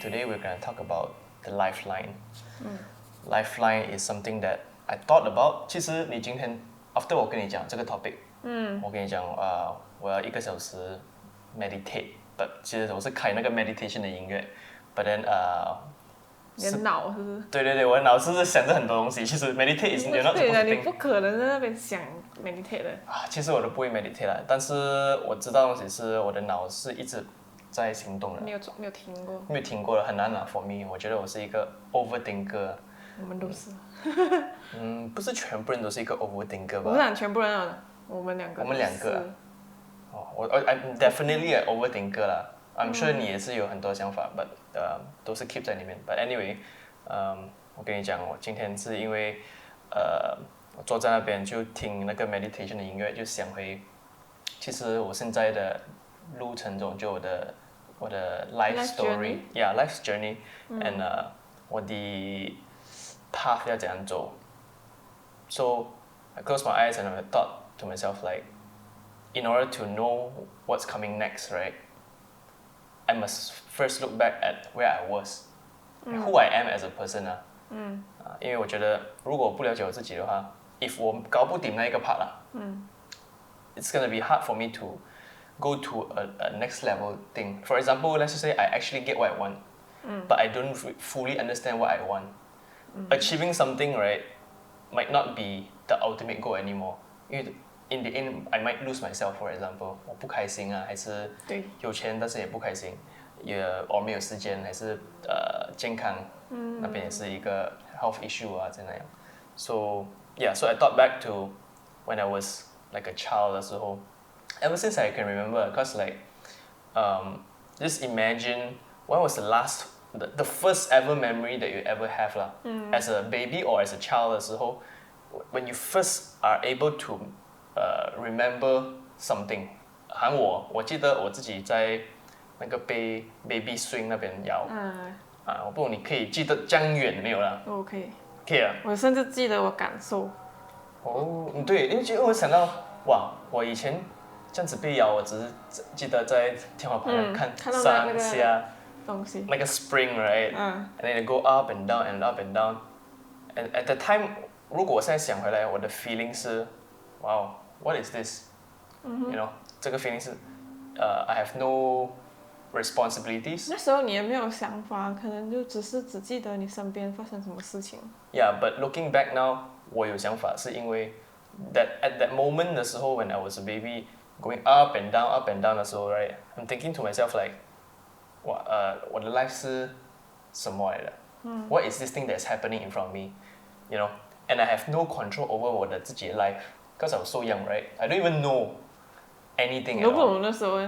today we're going to talk about the lifeline. Lifeline is something that I thought about. 其实你今天 after 我跟你讲这个 topic， 我跟你讲我要1个小时 meditate， but 其实我是开那个 meditation 的音乐 ，but then 你的脑是不是？对，我的脑是想着很多东西。其实 meditate is not supposed to think。你不可能在那边想 meditate 的。其实我都不会 meditate 啦，但是我知道的东西是我的脑是一直在行动的。没有听过？没有听过的，很难啦 for me。我觉得我是一个 overthinker。我们都是。不是全部人都是一个 overthinker 吧？我不是讲全部人啊，我们两个。我们两个。I'm definitely an overthinker 啦。I'm sure 你也是有很多想法 ，but 都是 keep 在里面。But anyway，我跟你讲，我今天是因为我坐在那边就听那个 meditation 的音乐，就想回，其实我现在的路程中，就我的 life story，life journey，and 我的 path 要怎样走。So I close my eyes and I thought to myself like, in order to know what's coming next, right?I must first look back at where I was, who I am as a person 因为我觉得如果我不了解我自己的话 ，if 我搞不定那一个 part it's gonna be hard for me to go to a next level thing. For example, let's just say I actually get what I want, but I don't fully understand what I want. Achieving something, right, might not be the ultimate goal anymore. 因为in the end, I might lose myself. For example， 我不开心还是有钱但是也不开心，or 没有时间，还是健康，那边也是一个 health issue 这样。So I thought back to when I was like a child 的时候 ，ever since I can remember, cause like, just imagine when was the first ever memory that you ever have as a baby or as a child 的时候 when you first are able to。remember something， 我记得我自己在那个baby swing 那边摇，我不懂你可以记得这样远没有啦？可以。可以啊。我甚至记得我感受。对，因为我想到我以前这样子被摇，我只是记得在天花板上看上下东西，那个 spring right，and then it go up and down and up and down，and at the time， 如果我现在想回来，我的 feeling 是，What is this? You know， 这个 feeling 是I have no responsibilities。那时候你也没有想法，可能就只记得你身边发生什么事情。Yeah, but looking back now， 我有想法，是因为at that moment 的时候 ，when I was a baby going up and down 的时候 ，right， I'm thinking to myself like， 我的 life 是什么来的？What is this thing that's happening in front of me? You know, and I have no control over 我的自己的 life。Because I was so young, right? I don't even know anything at all. 你都不懂那时候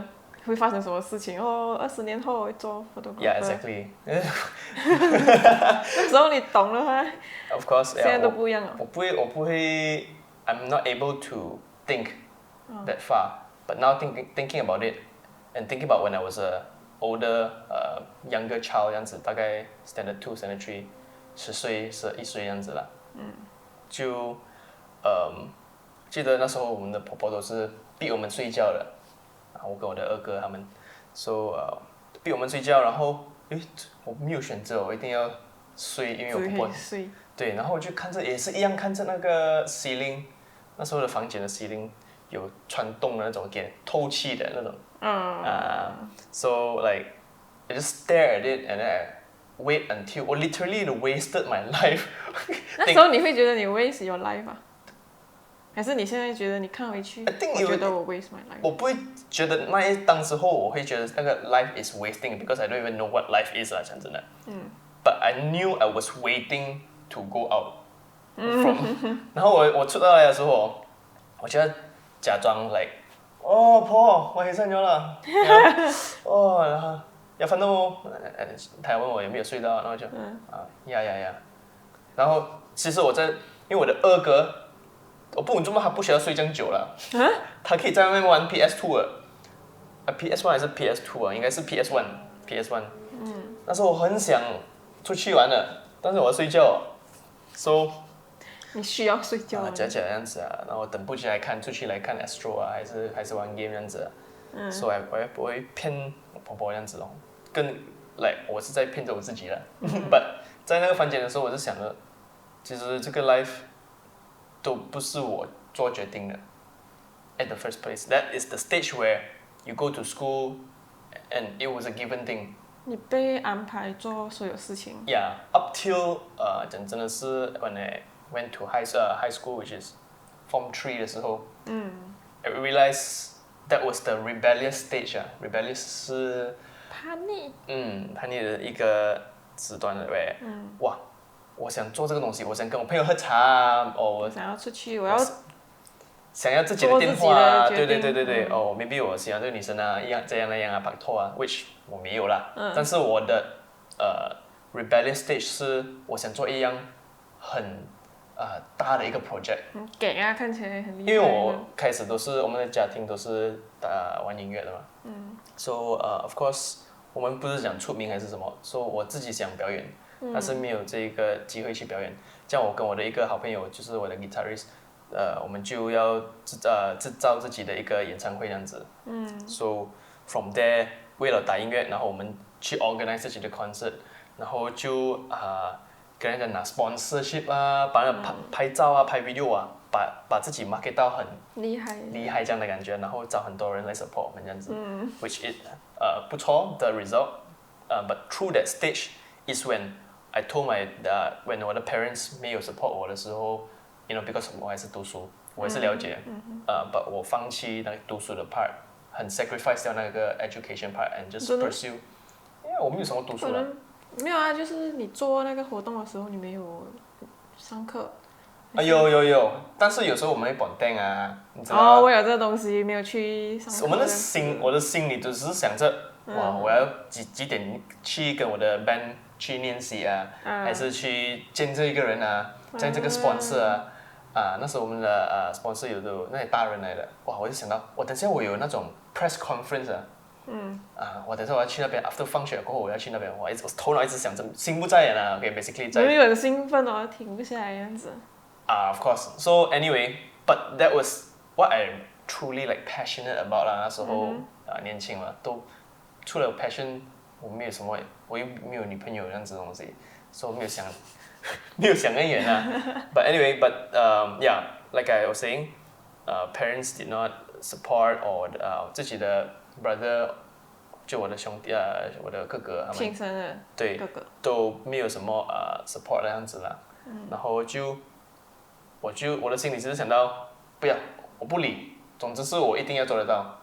会发生什么事情20年后会做 photographer。 Yeah, exactly. 那时候你懂了吗 Of course. 现在都不一样了。我不会 I'm not able to think that far. But now thinking about it and thinking about when I was a older, younger child 这样子，大概 standard 2, standard 3, 10岁、11岁这样子啦。就记得那时候我们的婆婆都是逼我们睡觉的，我跟我的二哥他们 ，so 逼我们睡觉，然后我没有选择，我一定要睡，因为我婆婆对，然后我就也是一样看着那个 ceiling， 那时候的房间的 ceiling 有穿洞的那种，给透气的那种，so like I just stare at it and then I wait until 我 literally wasted my life 那时候你会觉得你 waste your life 啊？还是你现在觉得你看回去，我觉得我 waste my life。我不会觉得当时候我会觉得那个 life is wasting because I don't even know what life is 讲真的。But I knew I was waiting to go out from 然后我出到来的时候，我就要假装 like， 婆，我起身咗啦。然後有瞓到冇？他問我有沒有睡到，然後就呀。然後其實因為我的二哥。我不懂怎么他不需要睡这样久了，他可以在外面玩 PS2 了，PS1 还是 PS2 应该是 PS1。那时候我很想出去玩的，但是我要睡觉 ，so 你需要睡觉假这样子然后等不起来出去来看 Astro 还是玩 game 这样子，所以我会骗我婆婆这样子跟 like 我是在骗着我自己的。But 在那个房间的时候，我就想着，其实这个 life 都不是我做决定的。At the first place, that is the stage where you go to school, and it was a given thing. 你被安排做所有事情。Yeah, up till 讲真的是 when I went to high school, which is Form 3的时候，I realized that was the rebellious stage 啊 ，rebellious 是叛逆。叛逆的一个时段的喂，哇，我想做这个东西，我想跟我朋友喝茶啊，我想要出去，我要想要自己的电话啊，对，maybe 我喜欢这个女生啊，一样这样那样啊，拍拖啊 ，which 我没有啦，但是我的rebellious stage 是我想做一样很大的一个 project。给啊，看起来很厉害。因为我开始都是我们的家庭都是玩音乐的嘛，so of course 我们不是讲出名还是什么，说我自己想表演，但是没有这个机会去表演。这样我跟我的一个好朋友，就是我的 guitarist，我们就要制造自己的一个演唱会这样子。So from there 为了打音乐，然后我们去 organize 自己的 concert， 然后就跟人家拿 sponsorship 啊，帮人拍照啊，拍 video 啊，把自己 market 到很厉害这样的感觉，然后找很多人来 support 我们这样子，which is 不错的 result，but through that stage is when I told when 我的 parents 没有 support 我的时候 ，you know because 我还是读书，我也是了解，but 我放弃那个读书的 part， 很 sacrifice 掉那个 education part and just pursue， 因为我没有什么读书了。没有啊，就是你做那个活动的时候，你没有上课。有，但是有时候我们会绑定啊，你知道吗？我有这个东西，没有去上课。我的心里都只是想着，哇，我要几点去跟我的 band 去练习啊，还是去见这一个人啊，见这个 sponsor 啊，那时候我们的sponsor 有的那些大人来的，哇，我就想到，我等下我有那种 press conference 啊。我等下我要去那边 ，after 放学过后我要去那边，我头脑一直想着，心不在焉啊 ，OK，basically 在。有很兴奋哦，停不下来这样子。Of course. So anyway, but that was what I truly like passionate about 啦。那时候年轻嘛，都除了 passion， 我没有什么，我又没有女朋友这样子的东西，所以没有想很远啊。But anyway, yeah, like I was saying, parents did not support or 自己的 brother， 就我的兄弟我的哥哥他们亲生的哥哥都没有什么support 那样子啦。然后我的心里只是想到，不要，我不理，总之是我一定要做得到。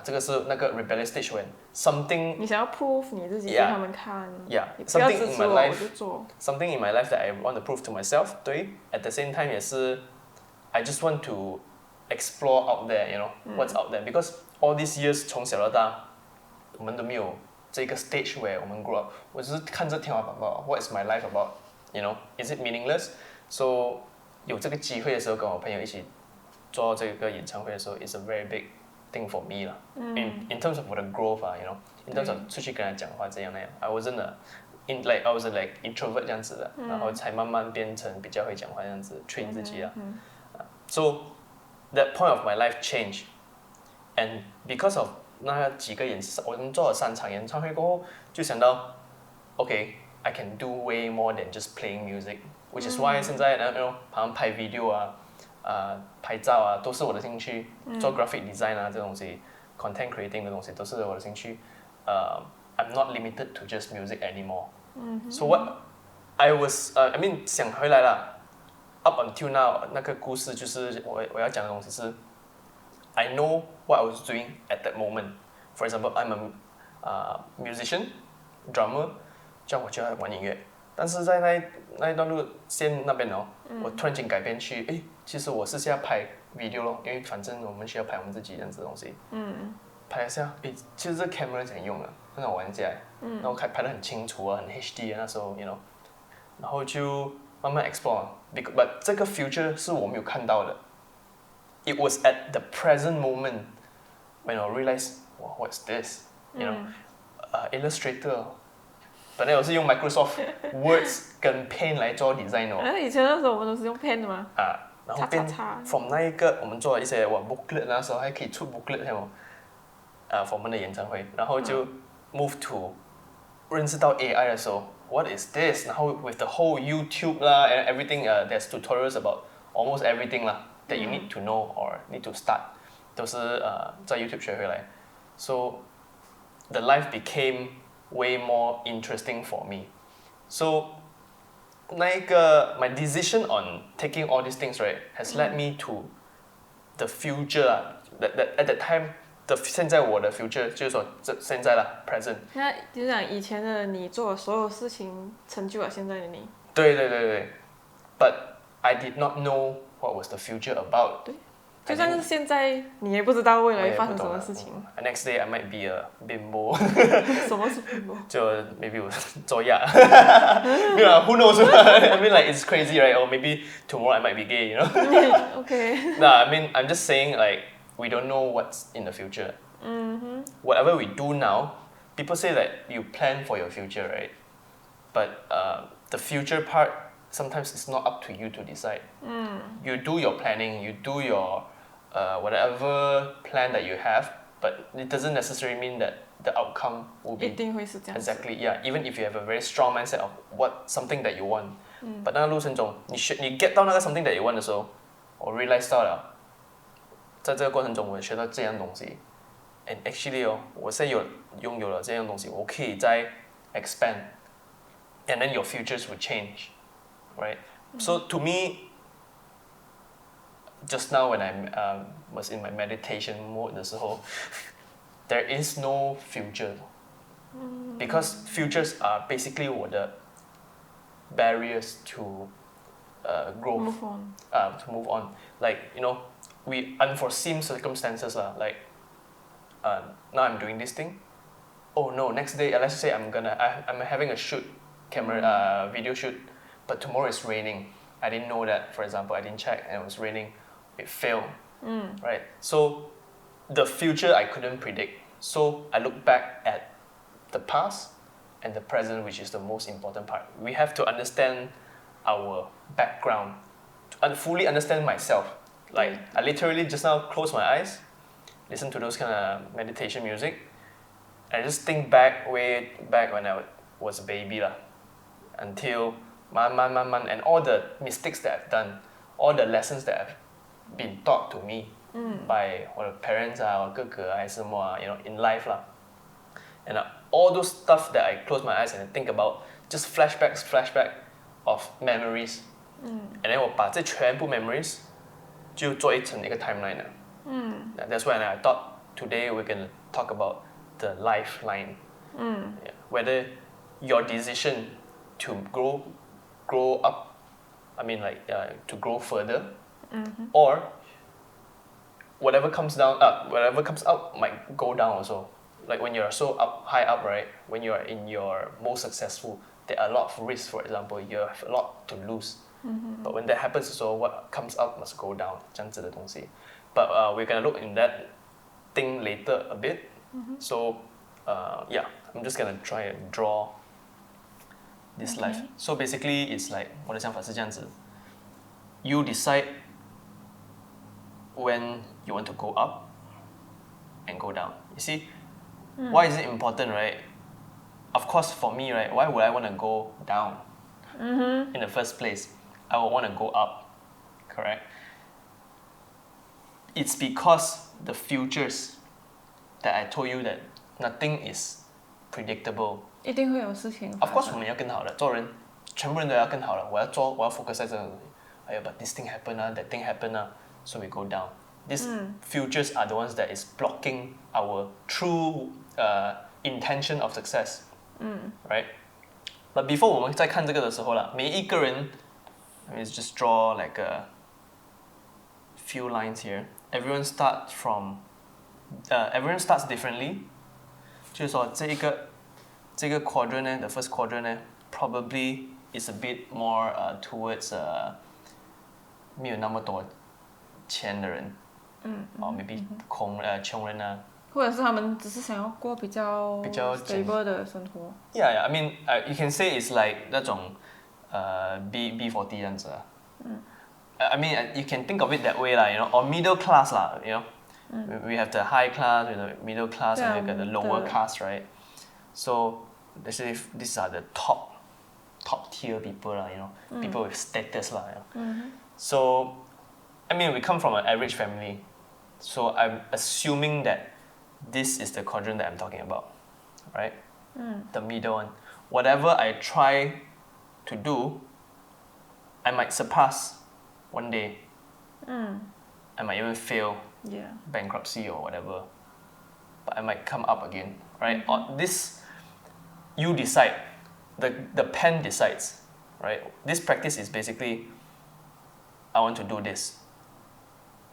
这个是那个 rebellious stage when something 你想要 prove 你自己给他们看，你不要支持我就做。Something in my life that I want to prove to myself， 对 ，at the same time 也是 I just want to explore out there, you know, what's out there because all these years 从小到大，我们都没有这个 stage where 我们 grow up， 我只是看着天花板吧 ，What is my life about? You know, is it meaningless? So 有这个机会的时候，跟我朋友一起做这个演唱会的时候 ，is a very big thing for me 啦。In terms of 我的 growth 啊 ，you know, in terms of 出去跟人家讲话这样那样 ，I wasn't I was like introvert 这样子的，然后才慢慢变成比较会讲话这样子，train 自己啊。So that point of my life changed, and because of 那几个我们做了3场演唱会过后，就想到 ，OK，I can do way more than just playing music。Which is why 现在好像拍 video 啊，拍照啊，都是我的兴趣。做 graphic design 啊，这东西 ，content creating 的东西都是我的兴趣。I'm not limited to just music anymore. So what I was, I mean 想回来了 ，up until now 那个故事就是我要讲的东西是 ，I know what I was doing at that moment. For example, I'm a musician, drummer， 这样我就要玩音乐。但是在那一段路线那边我突然间改变去，其实我是要拍 video 咯，因为反正我们需要拍我们自己这样子的东西。拍一下，其实这 camera 怎样用的，很好玩起来。然后拍得很清楚啊，很 HD 啊，那时候 you know， 然后就慢慢 explore。But 这个 future 是我没有看到的。It was at the present moment when I realized, wow, what's this? You know, Illustrator。本来我是用 Microsoft Words 跟 Paint 来做 design 以前那时候我们都是用 Paint 的嘛。然后from 那一个我们做了一些booklet， 那时候还可以出 booklet for 我们的演唱会，然后就 move to 认识到 AI 的时候 ，what is this？ 然后 with the whole YouTube 啦 and everything there's tutorials about almost everything 啦 that you need to know or need to start， 都是在 YouTube 学回来。So the life became way more interesting for me. So my decision on taking all these things right has led me to the future that at that time 现在我的 future 就是说现在啦 present。那就是讲以前的你做的所有事情成就了现在的你。对。But I did not know what was the future about。对。就算是现在，你也不知道未来会发生什么事情。Next day I might be a bimbo。什么是 bimbo？ 就 maybe 我做亚。没有啊 ，Who knows？ I mean like it's crazy, right? Or maybe tomorrow I might be gay, you know? Okay. No, I mean I'm just saying like we don't know what's in the future. Whatever we do now, people say that you plan for your future, right? But the future part sometimes it's not up to you to decide. You do your planning, you do your whatever plan that you have, but it doesn't necessarily mean that the outcome will be 一定会是这样子。 exactly yeah. Even if you have a very strong mindset of what something that you want, but 那个路程中，你 get 到那个 something that you want 的时候，我 realize 到了，在这个过程中我学到这样东西 ，and actually 我现在拥有了这样东西，我可以再 expand, and then your futures will change, right? So to me, just now when I was in my meditation mode 的时候there is no future, because futures are basically 我的 barriers to growth, move on. To move on. Like we unforeseen circumstances like now I'm doing this thing. Oh no, next day let's say I'm having a shoot, camera video shoot, but tomorrow it's raining. I didn't know that, for example, I didn't check and it was raining. It failed, right? So the future I couldn't predict. So I look back at the past and the present, which is the most important part. We have to understand our background, to fully understand myself. Like I literally just now close my eyes, listen to those kind of meditation music, and I just think way back when I was a baby lah, until and all the mistakes that I've done, all the lessons that have been taught to me by 我的 parents 我哥哥还是什么in life lah. And all those stuff that I close my eyes and I think about, just flashback of memories. And then 我把这全部 memories 就做成一个 timeline 了。That's when I thought today we're gonna talk about the lifeline. Yeah. Whether your decision to grow up, I mean like to grow further, or whatever comes up might go down also. Like when you're so high up, right? When you are in your most successful, there are a lot of risks. For example, you have a lot to lose. But when that happens, so what comes up must go down. 这样子的东西。But we're gonna look in that thing later a bit. So yeah, I'm just gonna try and draw this life. So basically, it's like 我的想法是这样子。You decide when you want to go up and go down. You see, why is it important, right? Of course, for me, right, why would I want to go down in the first place? I would want to go up, correct? It's because the futures that I told you that nothing is predictable. 一定会有事情发生。 Of course, 我们要更好的，做人，全部人都要更好的。我要 focus 在这个东西。哎呀 but this thing happen that thing happen so we go down. These futures are the ones that is blocking our true intention of success, right? But before 我们在看这个的时候啦，每一个人 let's just draw like a few lines here. Everyone starts differently. 就是说这个 quadrant 呢 the first quadrant 呢 probably is a bit more towards 没有那么多钱的人，maybe 穷人啊，或者是他们只是想要过比较 stable 的生活。Yeah, I mean, you can say it's like 那种B40 这样子啊。I mean, you can think of it that way lah, or middle class lah, We have the high class, we have the middle class, and we have the lower class, right? So let's say these are the top tier people lah, people with status lah. So, I mean, we come from an average family, so I'm assuming that this is the quadrant that I'm talking about, right? The middle one. Whatever I try to do, I might surpass one day. I might even fail, bankruptcy or whatever, but I might come up again, right? This, you decide. The pen decides, right? This practice is basically, I want to do this.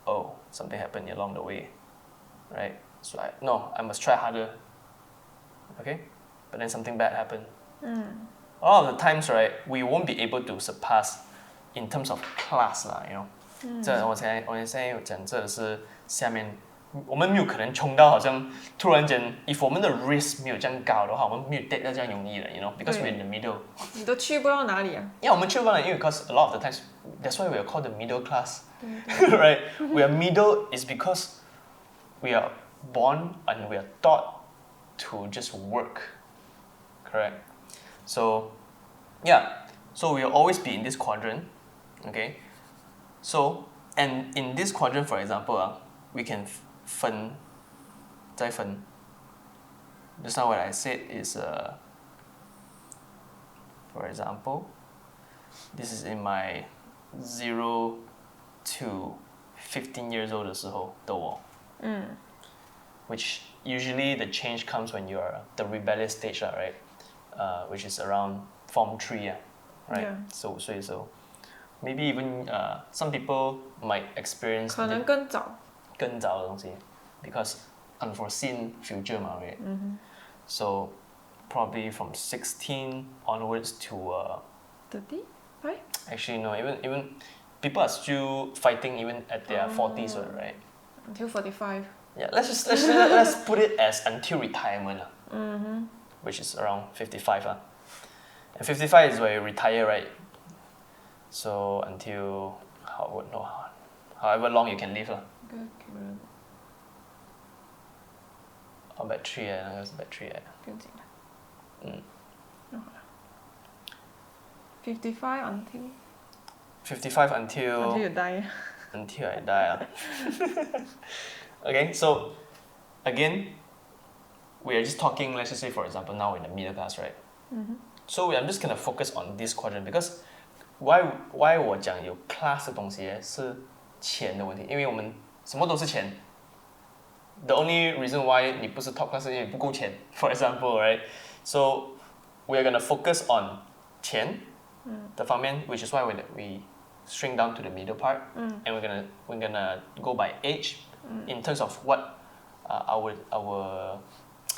Oh, something happened along the way, right? So I must try harder. Okay, but then something bad happened. All of the times, right, we won't be able to surpass in terms of class lah, 这我现在有讲，这是下面我们没有可能冲到好像突然间 if 我们的 risk 没有这样高的话，我们没有 take 到这样容易的 because we're in the middle. 你都去不到哪里啊。Yeah, 我们去不到哪里，因为 because a lot of the times that's why we are called the middle class. Right? We are middle is because we are born and we are taught to just work. Correct? So, yeah. So we will always be in this quadrant. Okay? So, and in this quadrant, for example, we can 再分. Just now what I said is, for example, this is in my 0 to 15 years old 的时候的我. Which usually the change comes when you are the rebellious stage, right? Which is around Form 3, right? Yeah. So maybe even some people might experience 可能更早的东西 because unforeseen future 嘛 right? So probably from 16 onwards to 30, right? actually no, even people are still fighting even at their 40s, right? Until 45. Yeah, let's put it as until retirement, which is around 55. And 55 is where you retire, right? So until however long you can live. battery 那个是 battery 不用紧的。55 until 55 until you die. Until I die. Okay, so again, we are just talking, let's just say for example now we're in the middle class, right? So I'm just gonna focus on this quadrant because why 我讲有 class 的东西是钱的问题，因为我们什么都是钱。The only reason why 你不是 top class 是因为你不够钱 for example, right? So we're gonna focus on 钱的方面 which is why we shrink down to the middle part, and we're gonna go by age in terms of what our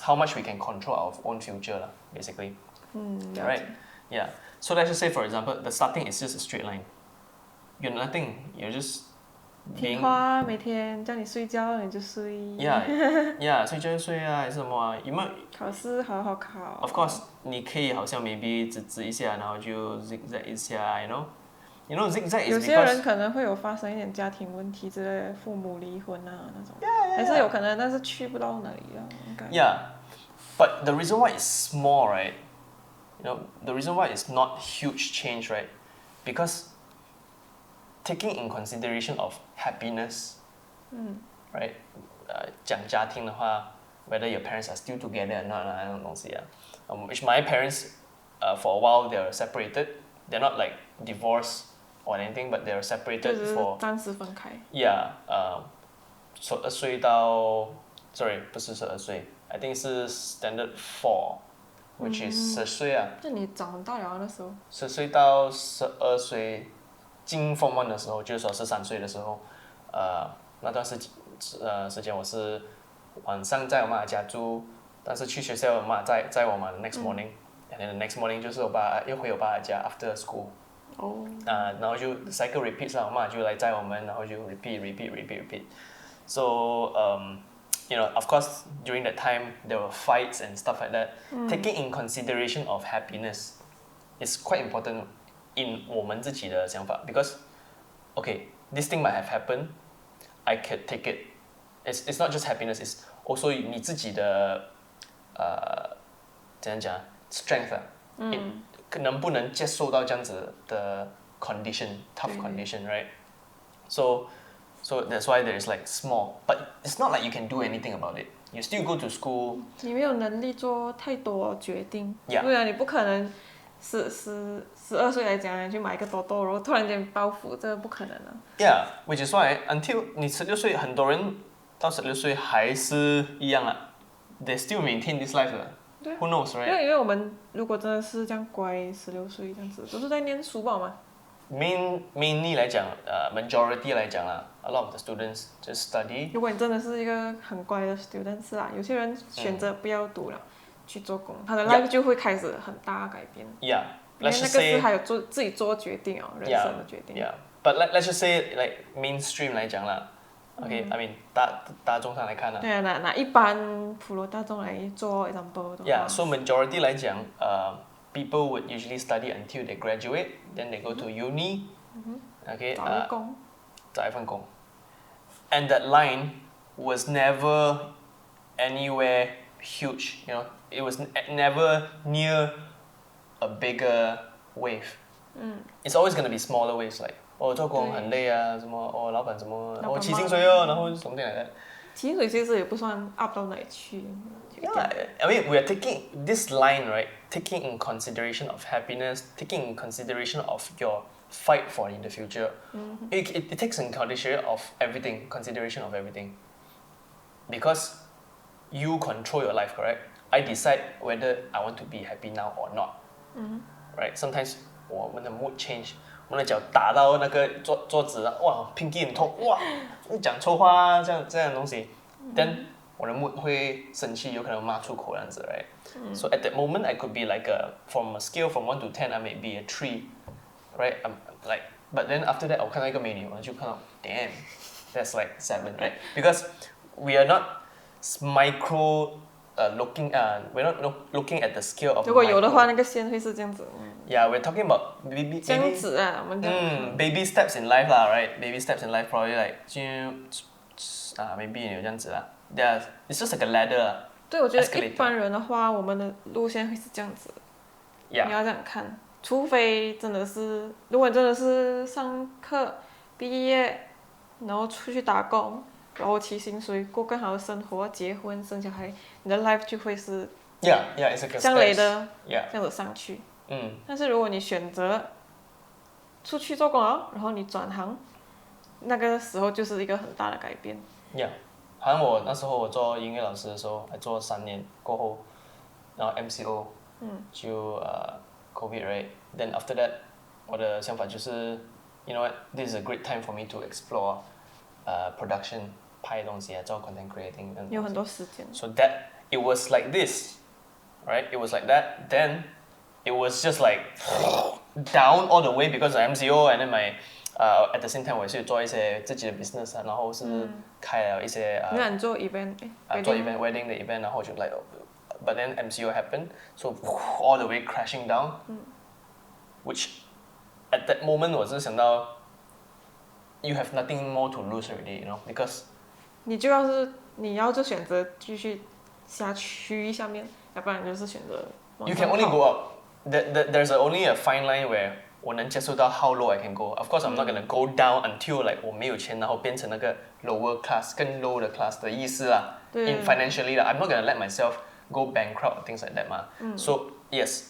how much we can control our own future lah, basically. Right? Yeah. So let's just say for example the starting is just a straight line. You're nothing. You're just 听话，每天叫你睡觉你就睡。Yeah, 睡觉就睡啊，还是什么啊？有没有考试好好考。Of course, 你可以好像 maybe 指一下，然后就 zigzag 一下 You know, zigzag is because 有些人可能会有发生一点家庭问题之类的，父母离婚啊那种。还是有可能，但是去不到哪里啊，应该。Yeah, but the reason why it's small, right? The reason why it's not huge change, right? Because taking in consideration of happiness, right? 讲家庭的话 whether your parents are still together or not 那种东西啊。Which my parents, for a while they are separated. They're not like divorced or anything, but they are separated for 暂时分开。Yeah, 12岁到 sorry 不是12岁 I think 是 standard 4, which is 10岁啊。就你长很大了那时候。10岁到12岁。进 Form 1的时候，就是说13岁的时候，那段时间我是晚上在我妈家住，但是去学校我妈载我嘛 next morning，and then the next morning 就是我爸又回我爸家 after school，然后就 cycle repeats 啦，我妈就来载我们，然后就 repeat， so of course during that time there were fights and stuff like that. Taking in consideration of happiness is quite important. In 我们自己的想法 because okay this thing might have happened, I could take it. It's not just happiness, it's also 你自己的怎样讲 strength 能不能接受到这样子的 tough condition, right? So that's why there's like small, but it's not like you can do anything about it. You still go to school. 你没有能力做太多决定， Yeah. 对啊，你不可能12岁来讲，你去买一个多多，然后突然间暴富，这不可能啊。Yeah, which is why until 你16岁，很多人到16岁还是一样啊。They still maintain this life 的。对 Who knows, right? 因为我们如果真的是这样乖，16岁这样子，都是在念书吧嘛。Mainly 来讲，majority 来讲啦，a lot of the students just study. 如果你真的是一个很乖的 student 是啦，有些人选择不要读了，去做工，他的 life 就会开始很大改变。Yeah. 因为那个是还有自己做决定哦，人生的决定。Yeah. But let's just say like mainstream 来讲啦。Okay, I mean 大众上来看啦。对啊，拿一般普罗大众来做 example 的话。Yeah, so majority 来讲people would usually study until they graduate, then they go to uni. Okay. 找一份工。And that line was never anywhere huge, you know. It was never near a bigger wave. It's always gonna be smaller waves, like 做工很累啊，什么老板什么起薪水哦，然后something like that. 起薪水其实也不算 up 到哪里去。Yeah, I mean we are taking this line, right? Taking in consideration of happiness, taking in consideration of your fight for in the future. It takes in consideration of everything, because you control your life, correct? I decide whether I want to be happy now or not, right? Sometimes 我们的 mood change. 我的脚打到那个桌子啊，哇，pinky 很痛，哇，讲错话啊，这样的东西 ，then 我的 mood 会生气，有可能骂出口这样子 ，right? So at that moment I could be like from a scale from 1 to 10 I may be a 3, right? Like, but then after that 我看到一个美女，我就看到 damn, that's like 7, right? Because we are not micro we're not looking at the scale of. 如果有的话，那个线会是这样子。Yeah, we're talking about baby. 这样子啊，我们baby steps in life 啦 right? Baby steps in life probably like maybe 有这样子啦。Yeah, it's just like a ladder. 对，我觉得一般人的话，我们的路线会是这样子。Yeah. 你要这样看，除非真的是，如果真的是上课、毕业，然后出去打工。然后起薪水，过更好的生活，结婚生小孩，你的 life 就会是 it's like a 像雷的 yeah 这样子上去。但是如果你选择出去做工了，然后你转行，那个时候就是一个很大的改变。Yeah， 好像我那时候我做音乐老师的时候，还做3年过后，然后 MCO，就COVID right， then after that， 我的想法就是，you know what， this is a great time for me to explore production。拍东西啊，做 content creating 有很多时间。So that it was like this, right? It was like that. Then it was just like down all the way because of MCO, and then my at the same time 我也是做一些自己的 business 啊，然后是开了一些你做 event 做 event wedding 的 event， 然后就 like but then MCO happened, so all the way crashing down, which at that moment 我是想到 you have nothing more to lose already, you know, because 你要就选择继续下去下面，要不然就是选择往上 You can only go up. There's only a fine line where 我能接受到 how low I can go. Of course, I'm not gonna go down until like 我没有钱，然后变成那个 lower class 更 low 的 class 的意思啦。In financially 啦 ，I'm not gonna let myself go bankrupt things like that 嘛。So yes,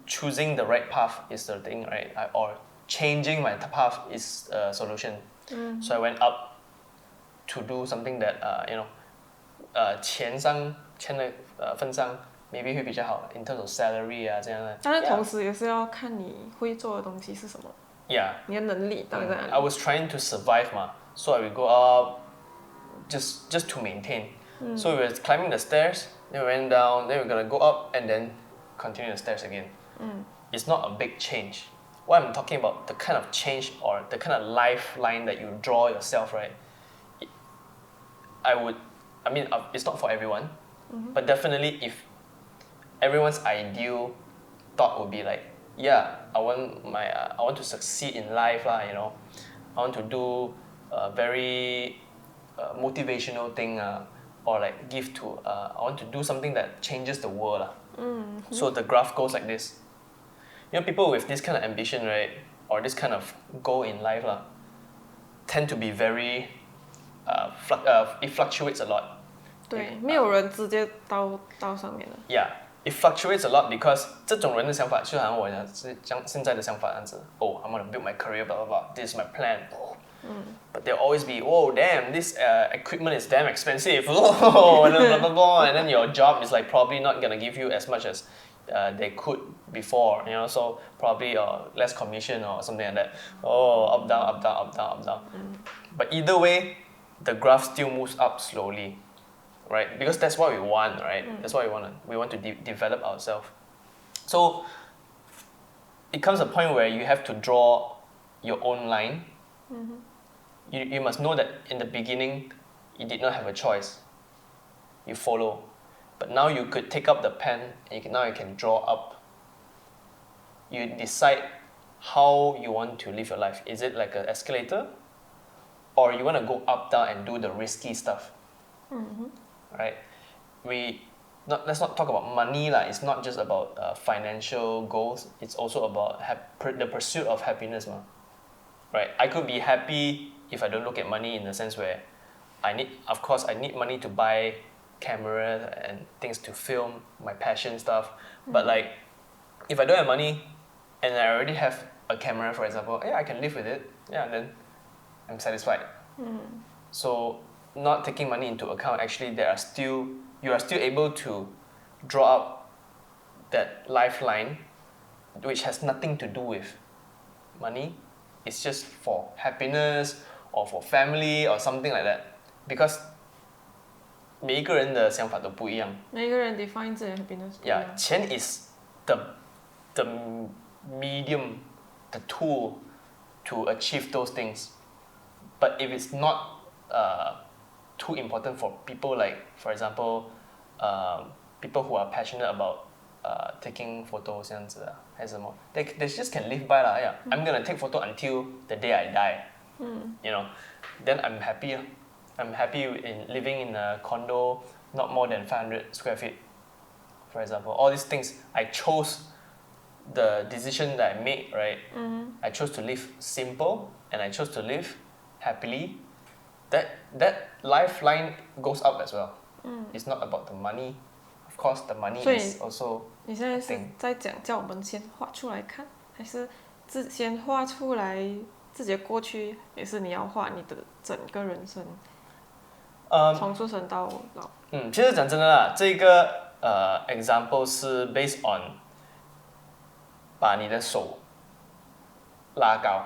choosing the right path is the thing, right? Or changing my path is a solution. So I went up to do something that you know, 钱的份上 maybe 会比较好 in terms of salary 啊这样的。但是同时也是要看你会做的东西是什么。Yeah. 你的能力到底在哪里 I was trying to survive 嘛 so I would go up just to maintain. So we were climbing the stairs, then we went down, then we were gonna go up and then continue the stairs again. It's not a big change. What I'm talking about, the kind of change or the kind of lifeline that you draw yourself, right? I mean, it's not for everyone, but definitely if everyone's ideal thought would be like, yeah, I want to succeed in life lah, you know, I want to do a very motivational thing or like I want to do something that changes the world lah. So the graph goes like this. People with this kind of ambition, right, or this kind of goal in life, tend to be very, it fluctuates a lot. 对，没有人直接到上面的。Yeah, it fluctuates a lot because 这种人的想法就好像我现在的想法这样子。Oh, I'm gonna build my career, blah blah blah. This is my plan. But there'll always be, whoa, damn, this equipment is damn expensive. Oh, and then blah blah blah, and then your job is like probably not gonna give you as much as they could before, so probably less commission or something like that. Oh, up down, up down, up down, up down. But either way, the graph still moves up slowly, right? Because that's what we want, right? That's what we want. We want to develop ourselves. So it comes a point where you have to draw your own line. You must know that in the beginning, you did not have a choice. You follow. But now you could take up the pen, and now you can draw up. You decide how you want to live your life. Is it like an escalator? Or you want to go up, down, and do the risky stuff? Right? Let's not talk about money. It's not just about financial goals. It's also about the pursuit of happiness. Right? I could be happy if I don't look at money in the sense where I need money to buy cameras and things to film my passion stuff. But if I don't have money and I already have a camera, for example, I can live with it. Then I'm satisfied. So not taking money into account, actually you are still able to draw up that lifeline, which has nothing to do with money. It's just for happiness or for family or something like that. Because 每一个人的想法都不一样。每个人 define 自己的 happiness 不一样。钱 is the medium, the tool to achieve those things. But if it's not too important for people, like for example, people who are passionate about taking photos 这样子啊，还是什么 they just can live by I'm gonna take photo until the day I die. Then I'm happy. I'm happy in living in a condo not more than 500 square feet, for example. All these things, I chose the decision that I made, right? I chose to live simple and I chose to live happily. That lifeline goes up as well. It's not about the money. Of course, the money is also. 你现在是在讲叫我们先画出来看，还是先画出来自己的过去，也是你要画你的整个人生？从出生到老。其实讲真的啦，这个example 是 based on 把你的手拉高。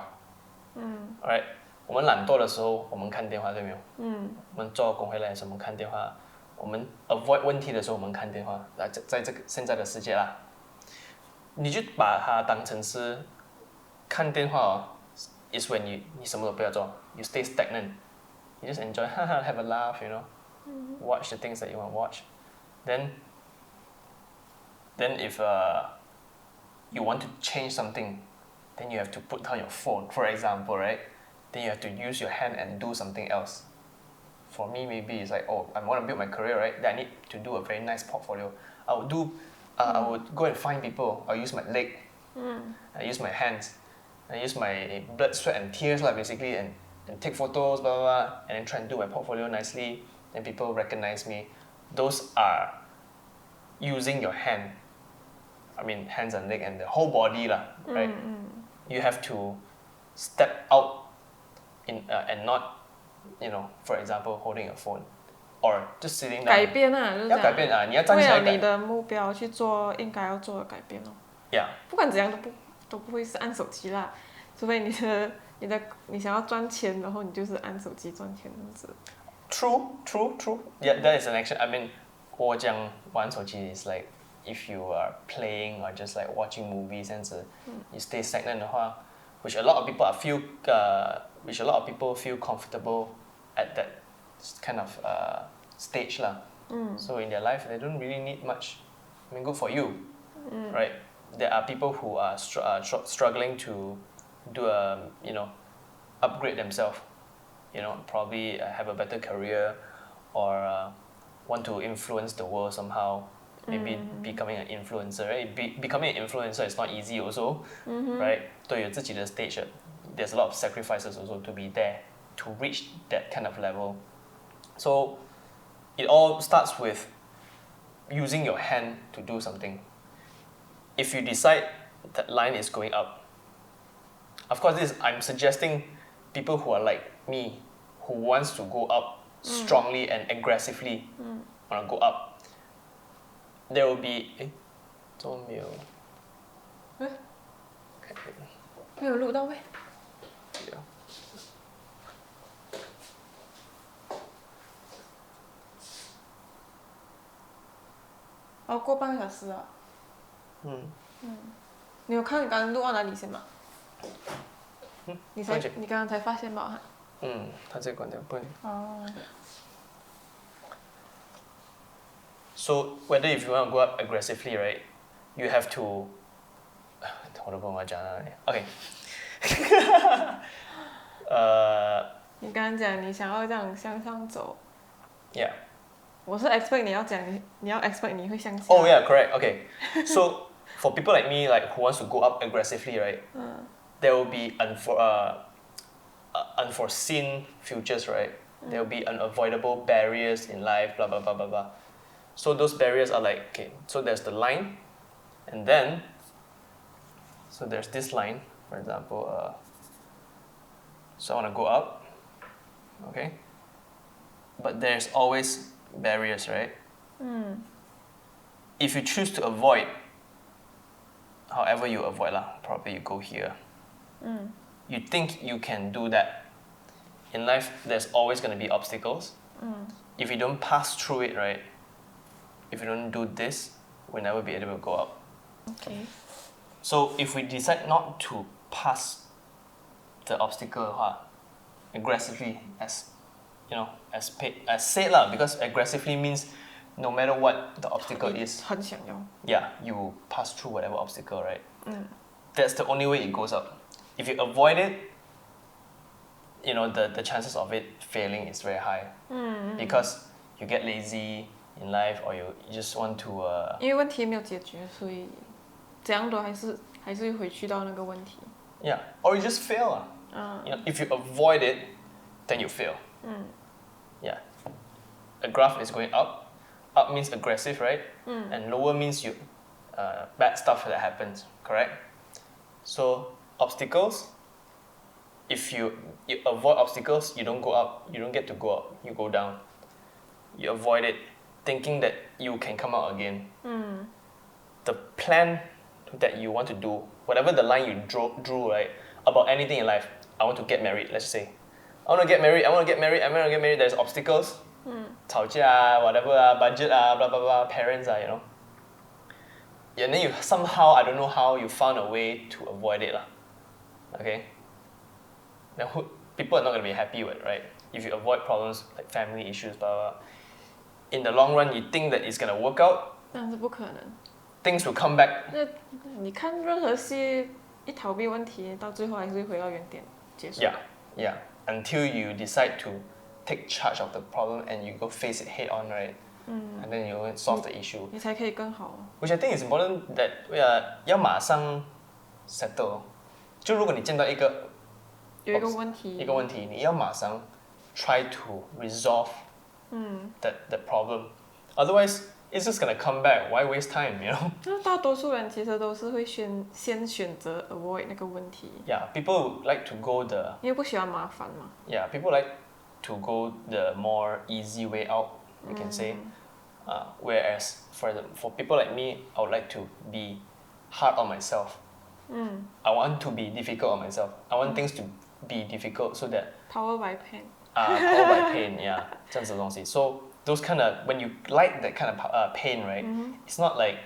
Alright， 我们懒惰的时候，我们看电话，对没有？我们做工回来的时候，我们看电话；我们 avoid 问题的时候，我们看电话。在这个现在的世界啦，你就把它当成是看电话is when你什么都不要做 ，you stay stagnant. You just enjoy, have a laugh, watch the things that you want to watch. Then if you want to change something, then you have to put down your phone, for example, right? Then you have to use your hand and do something else. For me, maybe it's like, I want to build my career, right? Then I need to do a very nice portfolio. I would go and find people. I'll use my leg. I use my hands. I use my blood, sweat, and tears, basically, and take photos, blah, blah, blah, and then try and do my portfolio nicely, and people recognize me. Those are using your hand. I mean, hands and leg and the whole body, right? You have to step out and not, for example, holding a phone or just sitting down. 改变啊，就是这样。要改变啊，你要站起来改。为了你的目标去做应该要做的改变。Yeah. 不管怎样都不会是按手机啦，除非你想要赚钱，然后你就是按手机赚钱这样子。True. Yeah, that is an action. I mean, 我讲玩手机 is like if you are playing or just like watching movies 这样子，you stay stagnant 的话 which a lot of people feel comfortable at that kind of stage lah. So in their life, they don't really need much. I mean, good for you, right? There are people who are struggling to do upgrade themselves. Probably have a better career or want to influence the world somehow. maybe becoming an influencer, right? Becoming an influencer is not easy also, right? 都有自己的 stage. There's a lot of sacrifices also to be there, to reach that kind of level. So it all starts with using your hand to do something. If you decide that line is going up, of course I'm suggesting people who are like me, who wants to go up strongly and aggressively, want to go up. There will be 都没有没有录到呗。哦，过半个小时了。你有看你刚刚录到哪里先吗？你刚刚才发现吧？他这关掉不然。哦。So whether if you want to go up aggressively, right, you have to 我都不懂我讲哪里。OK 你刚刚讲你想要这样向上走。Yeah. 我是 expect 你要讲，你要 expect 你会向下。Oh yeah, correct. Okay. So for people like me, like who wants to go up aggressively, right? There will be unforeseen futures, right? There will be unavoidable barriers in life, blah blah blah blah blah. So those barriers are like, okay, so there's the line, and then, so there's this line, for example, so I want to go up, okay? But there's always barriers, right? If you choose to avoid, however you avoid lah, probably you go here. You think you can do that. In life, there's always going to be obstacles. If you don't pass through it, right? If you don't do this, we'll never be able to go up. Okay. So if we decide not to pass the obstacle aggressively, as you know, as said lah, because aggressively means no matter what the obstacle is, 很想要。yeah, you pass through whatever obstacle, right? That's the only way it goes up. If you avoid it, you know, the chances of it failing is very high. Because you get lazy in life, or you just want to 因为问题没有解决，所以怎样都还是会回去到那个问题。Yeah, or you just fail. You know, if you avoid it, then you fail. Yeah. A graph is going up. Up means aggressive, right? And lower means you bad stuff that happens, correct? So obstacles, if you avoid obstacles, you don't go up, you don't get to go up, you go down. You avoid it, thinking that you can come out again. The plan that you want to do, whatever the line you drew, right, about anything in life, I want to get married, let's say. I want to get married, there's obstacles. 吵架 whatever budget blah blah blah, parents you know. And then you somehow, I don't know how, you found a way to avoid it okay? Then people are not going to be happy with, right? If you avoid problems like family issues, blah blah. In the long run, you think that it's going to work out. 但是不可能。Things will come back. 那你看任何戏，一逃避问题，到最后还是会回到原点结束。Yeah. Until you decide to take charge of the problem and you go face it head on, right? And then you solve the issue. 你才可以更好。Which I think is important that 要马上 settle. 就如果你见到一个问题，你要马上 try to resolve that problem. Otherwise, it's just gonna come back. Why waste time, you know? 那大多数人其实都是会先选择 avoid 那个问题。Yeah, people like to go the. 因为不喜欢麻烦嘛。Yeah, people like to go the more easy way out, you can say. Whereas for people like me, I would like to be hard on myself. I want to be difficult on myself. I want things to be difficult so that power by pain. Power by pain, yeah, 这样子的东西。So those kind of, when you like that kind of pain, right? It's not like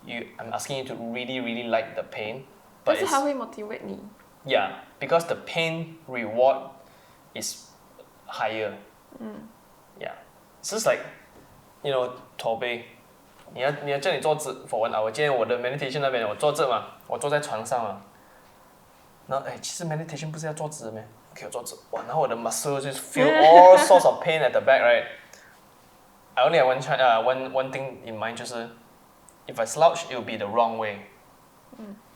I'm asking you to really really like the pain, but 但是它会 motivate 你。Yeah, because the pain reward is higher. Yeah, it's just like, you know, 驼背，你要叫你坐直 for 1 hour。今天我的 meditation 那边我坐着嘛，我坐在床上嘛。然后其实 meditation 不是要坐直的咩？ Okay, 我坐直，哇，然后我的 muscles just feel all sorts of pain at the back, right? I only have one thing in mind， 就是 if I slouch, it will be the wrong way.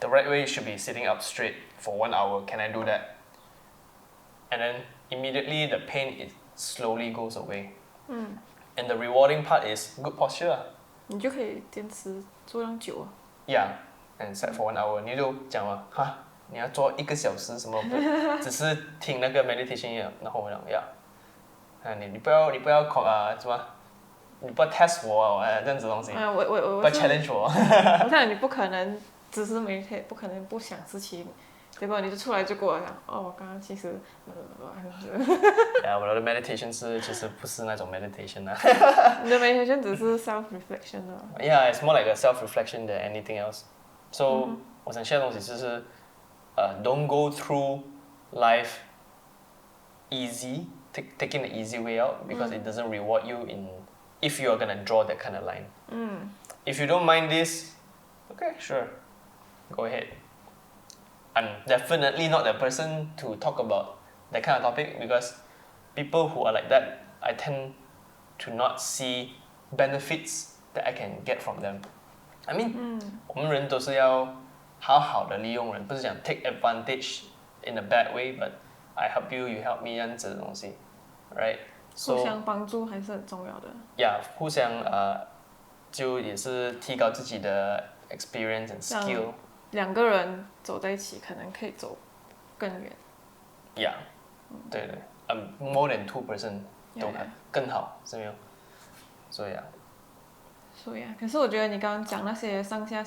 The right way should be sitting up straight for 1 hour. Can I do that? And then immediately the pain it slowly goes away. And the rewarding part is good posture. 你就可以坚持做这样久啊。Yeah, and set for 1 hour. 你就讲了哈，你要做1个小时什么？只是听那个 meditation 然后我讲呀，你不要什么？你不要 test 我这样子东西。我不要 challenge 我。我看你不可能只是 meditate， 不可能不想事情。结果你就出来就跟我讲，我刚刚其实，我的 meditation 其实不是那种 meditation 啊。你的 meditation 只是 self reflection 啊。Yeah, it's more like a self reflection than anything else. So 我想 share 的东西就是，don't go through life easy, taking the easy way out because it doesn't reward you if you are gonna draw that kind of line. If you don't mind this, okay, sure, go ahead. I'm definitely not the person to talk about that kind of topic because people who are like that, I tend to not see benefits that I can get from them. I mean, 我们人都是要好好的利用人，不是讲 take advantage in a bad way, but I help you, you help me 这样子的东西 ，right? 互相帮助还是很重要的。Yeah, 互相就也是提高自己的 experience and skill. 2个人走在一起，可能可以走更远。Yeah, 对，more than 2 person 都更好，是没有？所以可是我觉得你刚刚讲那些上下，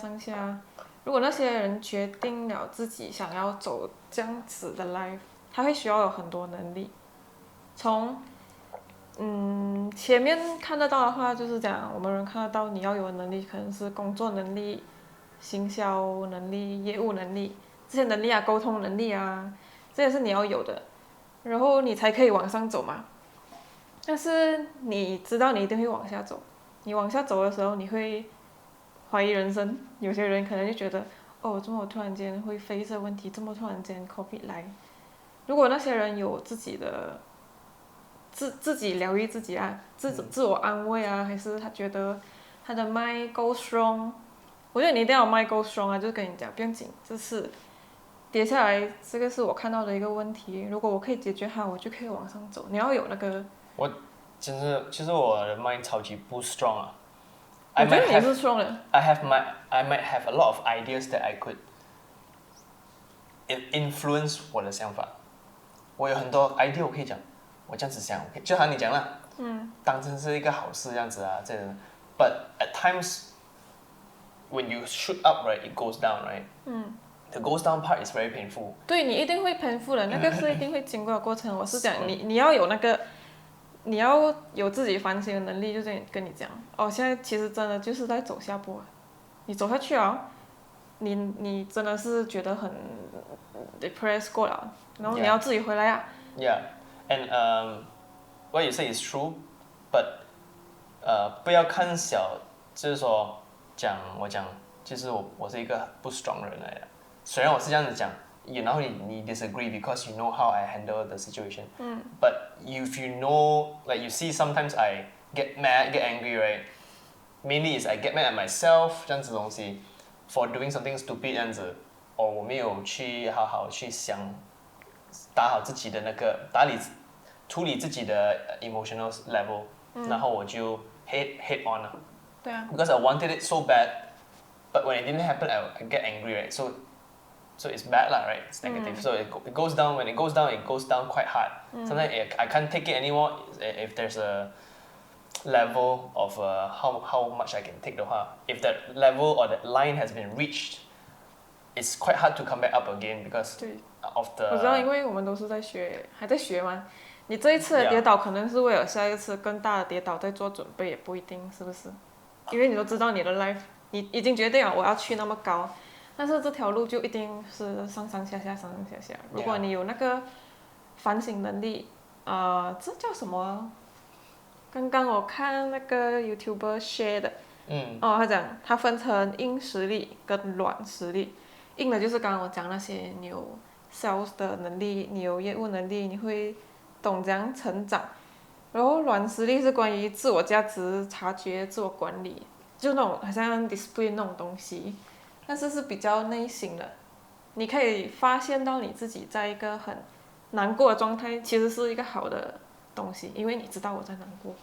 如果那些人决定了自己想要走这样子的 life， 他会需要有很多能力。从前面看得到的话，就是讲我们人看得到你要有的能力，可能是工作能力、行销能力、业务能力这些能力啊，沟通能力啊，这些是你要有的，然后你才可以往上走嘛。但是你知道你一定会往下走，你往下走的时候，你会怀疑人生。有些人可能就觉得，怎么我突然间会face这问题，这么突然间 COVID 来。如果那些人有自己的自己疗愈自己啊，自我安慰啊，还是他觉得他的 mind go strong， 我觉得你一定要 mind go strong 啊，就是跟你讲不用紧，这是跌下来，这个是我看到的一个问题，如果我可以解决它，我就可以往上走。你要有那个。其实我的 mind 超级不 strong 啊。我觉得你是 strong 的。I might have a lot of ideas that I could influence 我的想法。我有很多 idea 我可以讲，我这样子想，就好像你讲了，当成是一个好事这样子啊，这样。But at times, when you shoot up, right, it goes down, right? The goes down part is very painful. 对，你一定会 painful 的，那个是一定会经过的过程。我是讲你要有那个，你要有自己反省的能力，就跟你讲，现在其实真的就是在走下坡，你走下去啊，你真的是觉得很 depressed 过了，然后你要自己回来啊。Yeah, and what you say is true, but 不要看小，就是说我讲，其实我是一个不 strong 的人来的。虽然我是这样子讲，然后你 disagree because you know how I handle the situation. But if you know, like you see, sometimes I get mad, get angry, right? Mainly is I get mad at myself 这样子的东西 for doing something stupid 这样子，我没有去好好去想，打好自己的那个处理自己的emotional level，然后我就 head on 了。对啊。Because I wanted it so bad, but when it didn't happen, I get angry, right? So it's bad lah, right? It's negative. So it goes down. When it goes down quite hard. Sometimes I can't take it anymore. If there's a level of how much I can take 的话 if that level or that line has been reached, it's quite hard to come back up again because of the. 我知道，因为我们都是还在学嘛。你这一次的跌倒可能是为了下一次更大的跌倒在做准备，也不一定，是不是？因为你都知道你的 life， 你已经决定了我要去那么高。但是这条路就一定是上上下下。如果你有那个反省能力，这叫什么？刚刚我看那个 YouTuber share 的，他讲他分成硬实力跟软实力。硬的就是刚刚我讲那些，你有 sales 的能力，你有业务能力，你会懂怎样成长。然后软实力是关于自我价值察觉、自我管理。就那种好像 display 那种东西，但是是比较内心的。你可以发现到你自己在一个很难过的状态，其实是一个好的东西，因为你知道我在难过，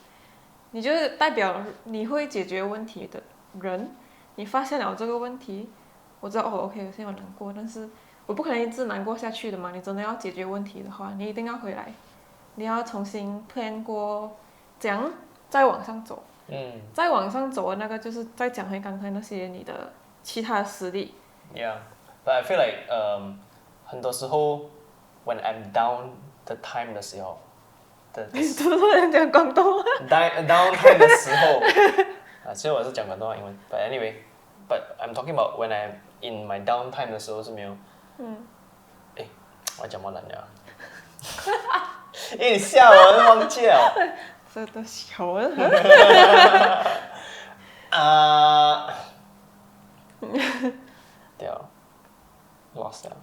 你就是代表你会解决问题的人。你发现了这个问题，我知道哦 ，OK， 我现在有难过，但是我不可能一直难过下去的嘛。你真的要解决问题的话，你一定要回来，你要重新 plan 过，怎样再往上走。再往上走的那个就是再讲回刚才那些你的其他的实力。Yeah，but I feel like 很多时候 when I'm down the time 的时候，你突然讲广东话。down time 的时候，其实我是讲广东话英文 ，but anyway，but I'm talking about when I'm in my down time 的时候是没有。我讲么难呀？你吓我，都忘记了。这都小了。掉 ，lost 了。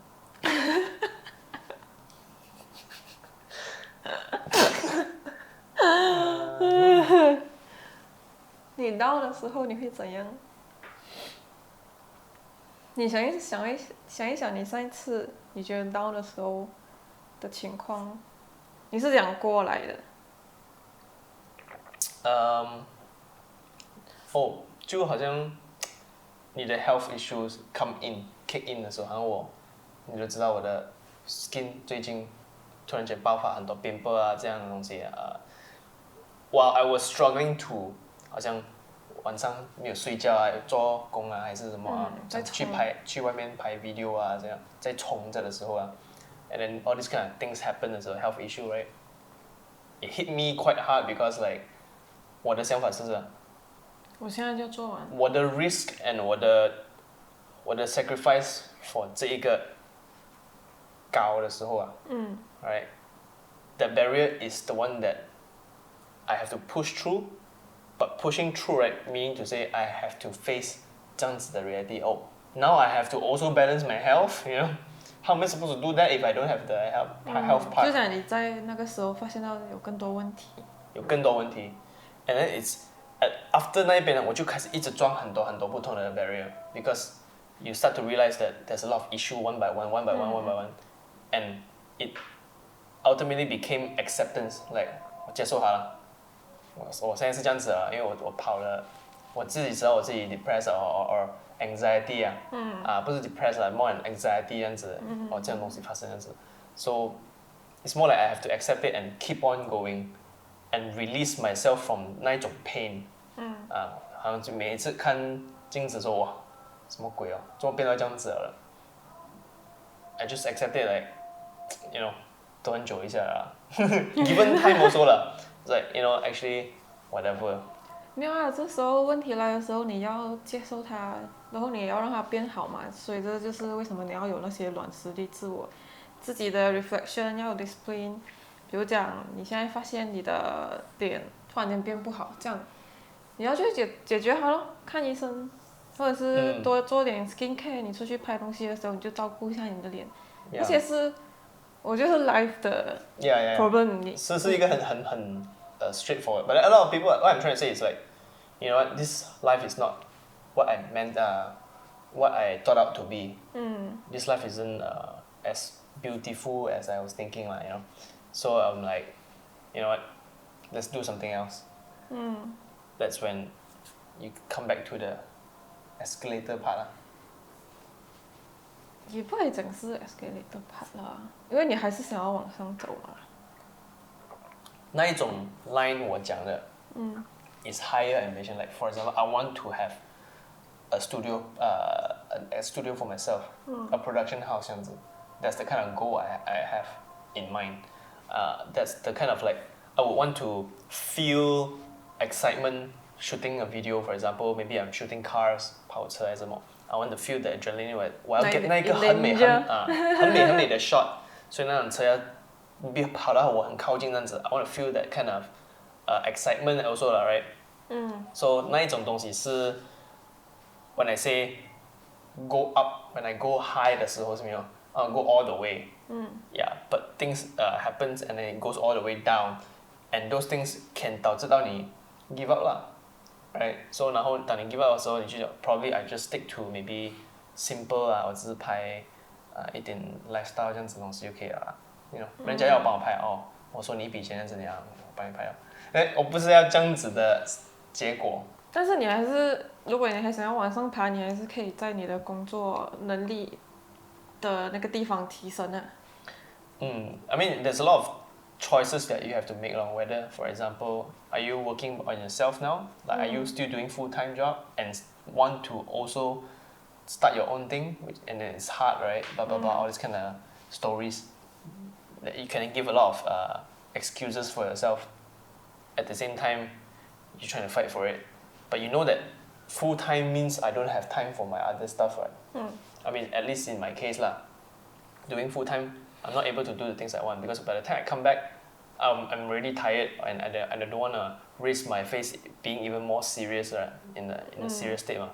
你down的时候你会怎样？你想一想，你上一次你觉得down的时候的情况，你是怎样过来的？就好像你的 health issues kick in 的时候，好像你都知道我的 skin 最近突然间爆发很多pimple啊这样的东西while I was struggling to 好像晚上没有睡觉啊，做工啊还是什么啊，去外面拍 video 啊这样，在冲着的时候啊 ，and then all these kind of things happen 的时候 ，health issue right，it hit me quite hard because like 我的想法是我现在就做完。我的 risk and 我的 sacrifice for 这一个高的时候啊，right， the barrier is the one that I have to push through, but pushing through right meaning to say I have to face 这样子的 reality. Oh, now I have to also balance my health, you know. How am I supposed to do that if I don't have the health part? 就讲你在那个时候发现到有更多问题。and then it's after 那边呢，我就开始一直撞很多不同的 barrier because you start to realize that there's a lot of issue one by one, and it ultimately became acceptance. Like 我接受它了，我现在是这样子啊，因为我跑了，我自己知道我自己 depressed or anxiety 不是 depressed 啦 more than anxiety 这样子，这样东西发生这样子 ，so it's more like I have to accept it and keep on going and release myself from 那一种 pain，好像就每一次看镜子说哇，什么鬼哦，怎么变到这样子了 ？I just accept it like you know， 都很久一下了，given time also 了。Like you know, actually, whatever. 没有啊，这时候问题来的时候，你要接受它，然后你也要让它变好嘛。所以这就是为什么你要有那些软实力，自己的 reflection 要有 discipline。比如讲，你现在发现你的脸突然间变不好，这样你要去解决它咯，看医生，或者是多做点 skin care。你出去拍东西的时候，你就照顾一下你的脸。那些是我觉得是 life 的 problem。是一个很straightforward. But a lot of people, what I'm trying to say is like, you know what, this life is not what I meant, what I thought out to be. This life isn't as beautiful as I was thinking, you know. So I'm like, you know what, let's do something else. That's when you come back to the escalator part 也不可以讲是 escalator part 啦，因为你还是想要往上走嘛。那一种 line 我讲的is higher ambition. Like for example, I want to have a studio, a studio for myself, a production house 这样子。That's the kind of goal I have in mind. That's the kind of like I would want to feel excitement shooting a video. For example, maybe I'm shooting cars, 跑车还是什么。I want to feel the adrenaline. 我要 get 那个很美的 shot， 所以那辆车要跑到我很靠近这样子。I want to feel that kind of excitement also 啦 ，right？So 那一种东西是 when I say go up, when I go high 的时候是没有，go all the way。Yeah, but things happens and then it goes all the way down, and those things can 导致到你 give up 啦。right? So 然后当你 give up 的时候，你就 probably I just stick to maybe simple 啊，我只是拍一点 lifestyle 这样子的东西就可以了啦。You know， 人家要我帮我拍哦，我说你一笔钱是怎样，我帮你拍了。我不是要这样子的结果。但是你还是，如果你还想要往上爬，你还是可以在你的工作能力的那个地方提升啊。I mean, there's a lot of choices that you have to make along whether, for example, are you working on yourself now? Like, are you still doing full-time job and want to also start your own thing? And then it's hard, right? Blah, blah, blah, all these kind of stories. That you can give a lot of excuses for yourself. At the same time, you're trying to fight for it. But you know that full-time means I don't have time for my other stuff, right? I mean, at least in my case lah, doing full-time, I'm not able to do the things I want because by the time I come back, I'm already tired and I don't want to risk my face being even more serious, right? In a serious state嘛.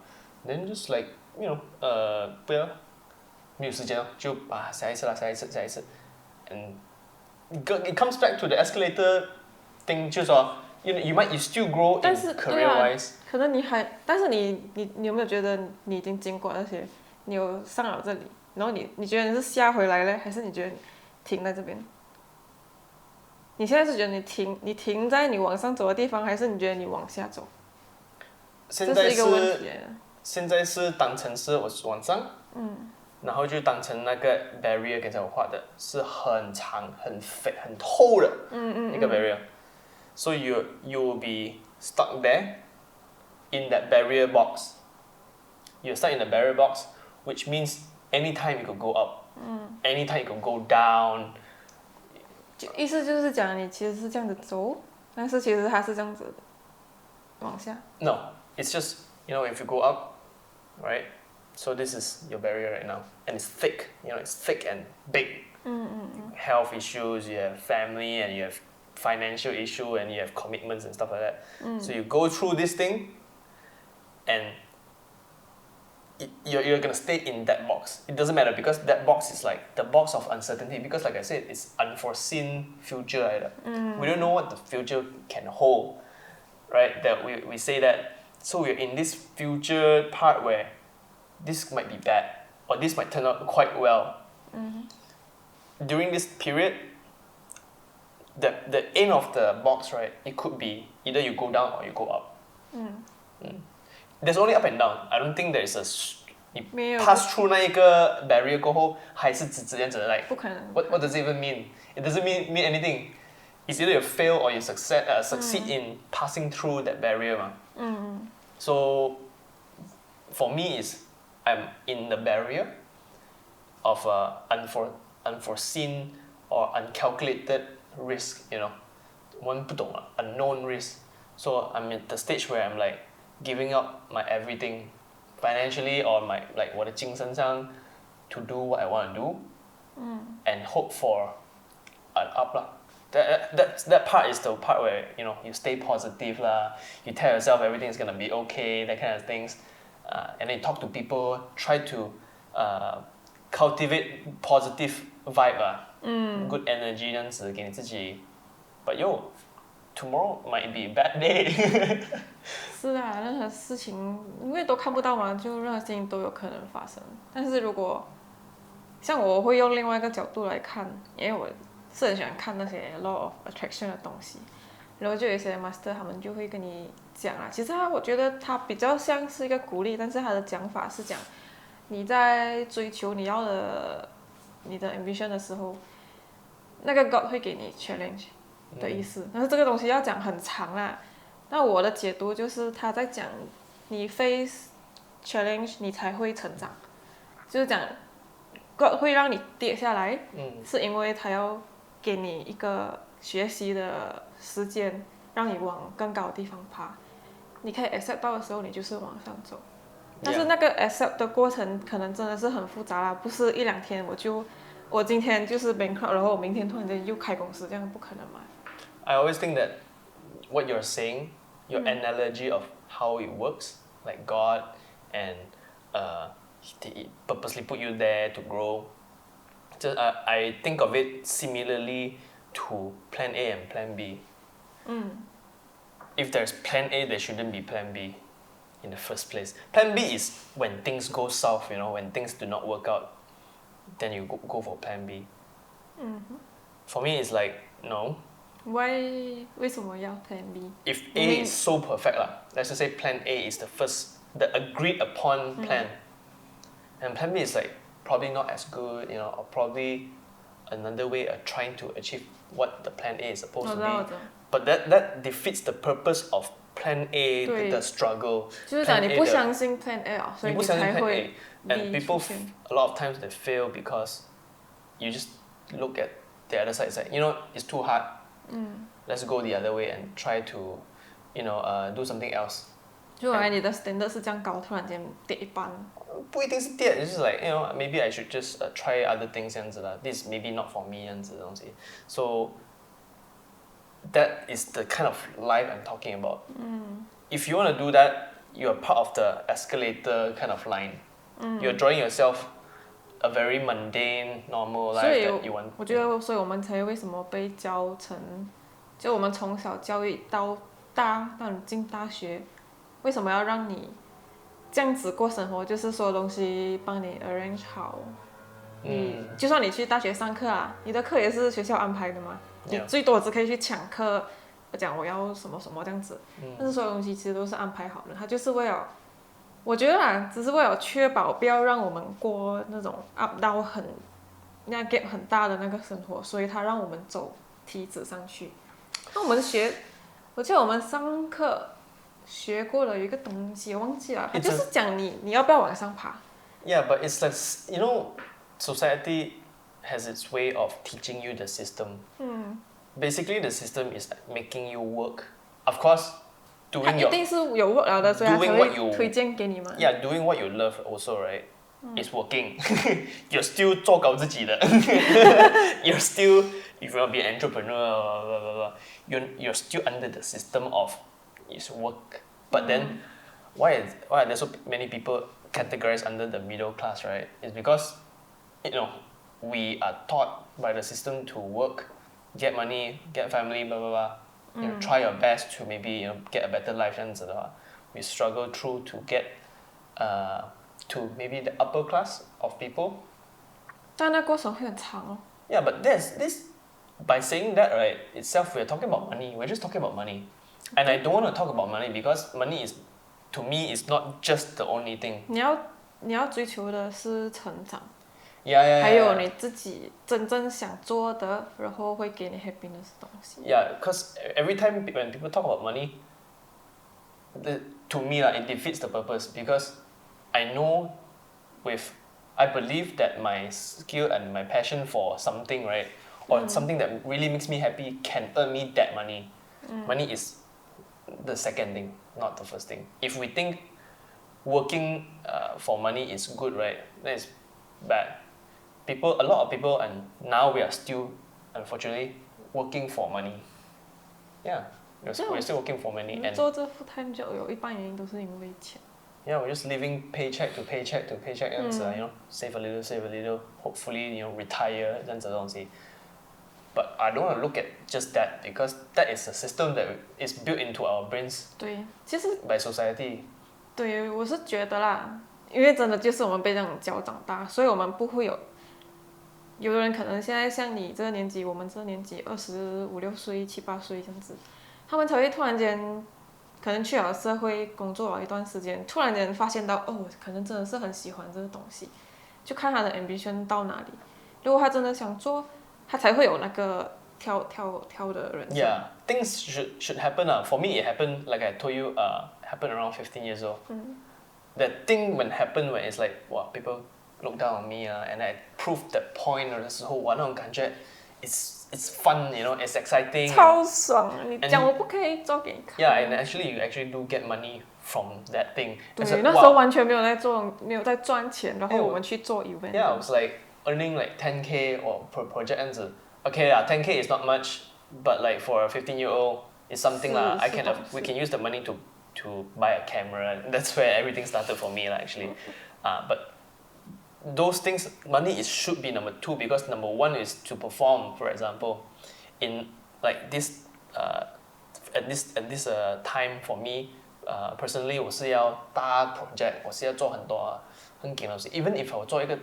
Then just like, you know, 不要没有时间就下一次啦，下一次。And it comes back to the escalator thing， 就是说 you still grow in career wise。可能但是你有没有觉得你已经经过那些，你有上了这里，然后你觉得你是下回来嘞，还是你觉得你停在这边？你现在是觉得你停在你往上走的地方，还是你觉得你往下走？这是一个问题。现在是当成是我往上，然后就当成那个 barrier， 刚才我画的是很长、很肥、很厚的一个 barrier。So you will be stuck there in that barrier box. You're stuck in the barrier box, which means anytime you could go up, anytime you could go down. 意思就是讲你其实是这样子走，但是其实它是这样子往下。No, it's just if you go up, right? So this is your barrier right now, and it's thick. It's thick and big. Health issues, you have family, and you have financial issue, and you have commitments and stuff like that. So you go through this thing, and you're gonna stay in that box. It doesn't matter because that box is like the box of uncertainty. Because like I said, it's unforeseen future. We don't know what the future can hold, right? That we say that. So we're in this future part where this might be bad, or this might turn out quite well. During this period, the end of the box, right? It could be either you go down or you go up. There's only up and down. I don't think there is a 你 pass through 那一个 barrier 过后，还是直这样子 like 不可能。What does it even mean? It doesn't mean anything. It's either you fail or you succeed in passing through that barrier 嘛。So for me is I'm in the barrier of unforeseen or uncalculated risk. 我们不懂了 unknown risk. So I'm at the stage where I'm like giving up my everything, financially or my like 我的精神上 to do what I want to do, and hope for an up lah. That part is the part where you stay positive lah. You tell yourself everything is gonna be okay, that kind of things, and then you talk to people, try to cultivate positive vibe good energy 这样子给你自己。But tomorrow might be a bad day. 是啊，任何事情因为都看不到嘛，就任何事情都有可能发生。但是如果像我会用另外一个角度来看，因为我是很喜欢看那些 law of attraction 的东西，然后就有一些 master 他们就会跟你讲啊，其实我觉得他比较像是一个鼓励，但是他的讲法是讲你在追求你要的你的 ambition 的时候，那个 God 会给你 challenge 的意思。但是这个东西要讲很长啦。那我的解读就是他在讲你 face challenge 你才会成长，就是讲 God 会让你跌下来，是因为他要给你一个学习的时间，让你往更高的地方爬。你可以 accept 到的时候，你就是往上走。但是那个 accept 的过程可能真的是很复杂啦，不是一两天我今天就是 bankrupt， 然后我明天突然间又开公司，这样不可能嘛。I always think that what you're saying, your analogy of how it works, like God and He purposely put you there to grow. I think of it similarly to Plan A and Plan B. if there's plan A, there shouldn't be plan B in the first place. Plan B is when things go south, when things do not work out, then you go for plan B. For me, it's like, no. Why 为什么要 Plan B? If A is so perfect, let's just say plan A is the agreed upon plan. And plan B is like probably not as good, or probably another way of trying to achieve what the plan A is supposed to be. But that defeats the purpose of plan A, the struggle. 就是讲你不相信 Plan A 所以你才会 And people, a lot of times they fail because you just look at the other side. It's like, it's too hard. Let's go the other way and try to, do something else. 就原来你的 standard 是这样高，突然间跌一半。不一定是跌， it's just like, maybe I should just try other things 这样子啦。This maybe not for me 这样子的东西。So that is the kind of life I'm talking about. If you want to do that, you're part of the escalator kind of line. You're drawing yourself a very mundane, normal life that you want. 我觉得，所以我们才为什么被教成，就我们从小教育到大，到你进大学，为什么要让你这样子过生活？就是所有东西帮你 arrange 好。就算你去大学上课你的课也是学校安排的嘛。你最多只可以去抢课，讲我要什么什么这样子。但是所有东西其实都是安排好的，它就是为了。我觉得只是为了确保不要让我们过那种 up down 那 gap 很大的那个生活，所以他让我们走梯子上去。那我记得我们上课学过了有一个东西，我忘记了，它就是讲你要不要往上爬。Yeah, but it's like, society has its way of teaching you the system. Basically, the system is making you work. Of course. 他一定是有 work 了的，所以他才会推荐给你嘛。Yeah, doing what you love also, right? Is working. You're still 做搞自己的。You're still, if you want to be an entrepreneur, blah, blah, blah, you're still under the system of it's work. But then, why are there so many people categorized under the middle class, right? It's because, we are taught by the system to work, get money, get family, blah, blah, blah. Try your best to maybe get a better life 这样子的话 we struggle through to get to maybe the upper class of people. 但那过程会很长哦。Yeah, but this by saying that, right, itself we're talking about money. We're just talking about money. And I don't want to talk about money because money is, to me, is not just the only thing. 你要追求的是成长。Yeah. 还有你自己真正想做的，然后会给你 happiness 的东西。Yeah, because every time when people talk about money, to me it defeats the purpose because I believe that my skill and my passion for something, right, or something that really makes me happy can earn me that money. Money is the second thing, not the first thing. If we think working for money is good, right, that is bad. A lot of people, and now we are still, unfortunately, working for money. Yeah, we're still working for money. And 做这 full time job 有一半原因都是因为钱。Yeah, we're just living paycheck to paycheck to paycheck 这样子save a little, hopefully, retire 这样子的东西。But I don't want to look at just that because that is a system that is built into our brains. 对，其实 by society. 对，我是觉得啦，因为真的就是我们被这样教长大，所以我们不会有的人可能现在像你这个年纪，我们这个年纪25、6岁、7、8岁这样子，他们才会突然间，可能去了社会工作了一段时间，突然间发现到可能真的是很喜欢这个东西，就看他的 ambition 到哪里。如果他真的想做，他才会有那个跳的人生。Yeah, things should happen. For me, it happened like I told you. Happened around 15 years old. That thing when it's like, wow, people look down on me and I proved that point 的时候，哇，那种感觉 it's fun, it's exciting. 超爽！你讲我不可以做给你看。Yeah, and actually you do get money from that thing. 对，那时候完全没有在赚钱，然后我们去做 event. Yeah, I was like earning like 10K or per project 这样子。Okay, 10K is not much, but like for a 15-year-old, it's something lah. We can use the money to buy a camera. That's where everything started for me actually. But those things, money should be number 2 because number 1 is to perform. For example, in like this at this time for me personally 我是要大 project 我是要做很多很紧的东西 even if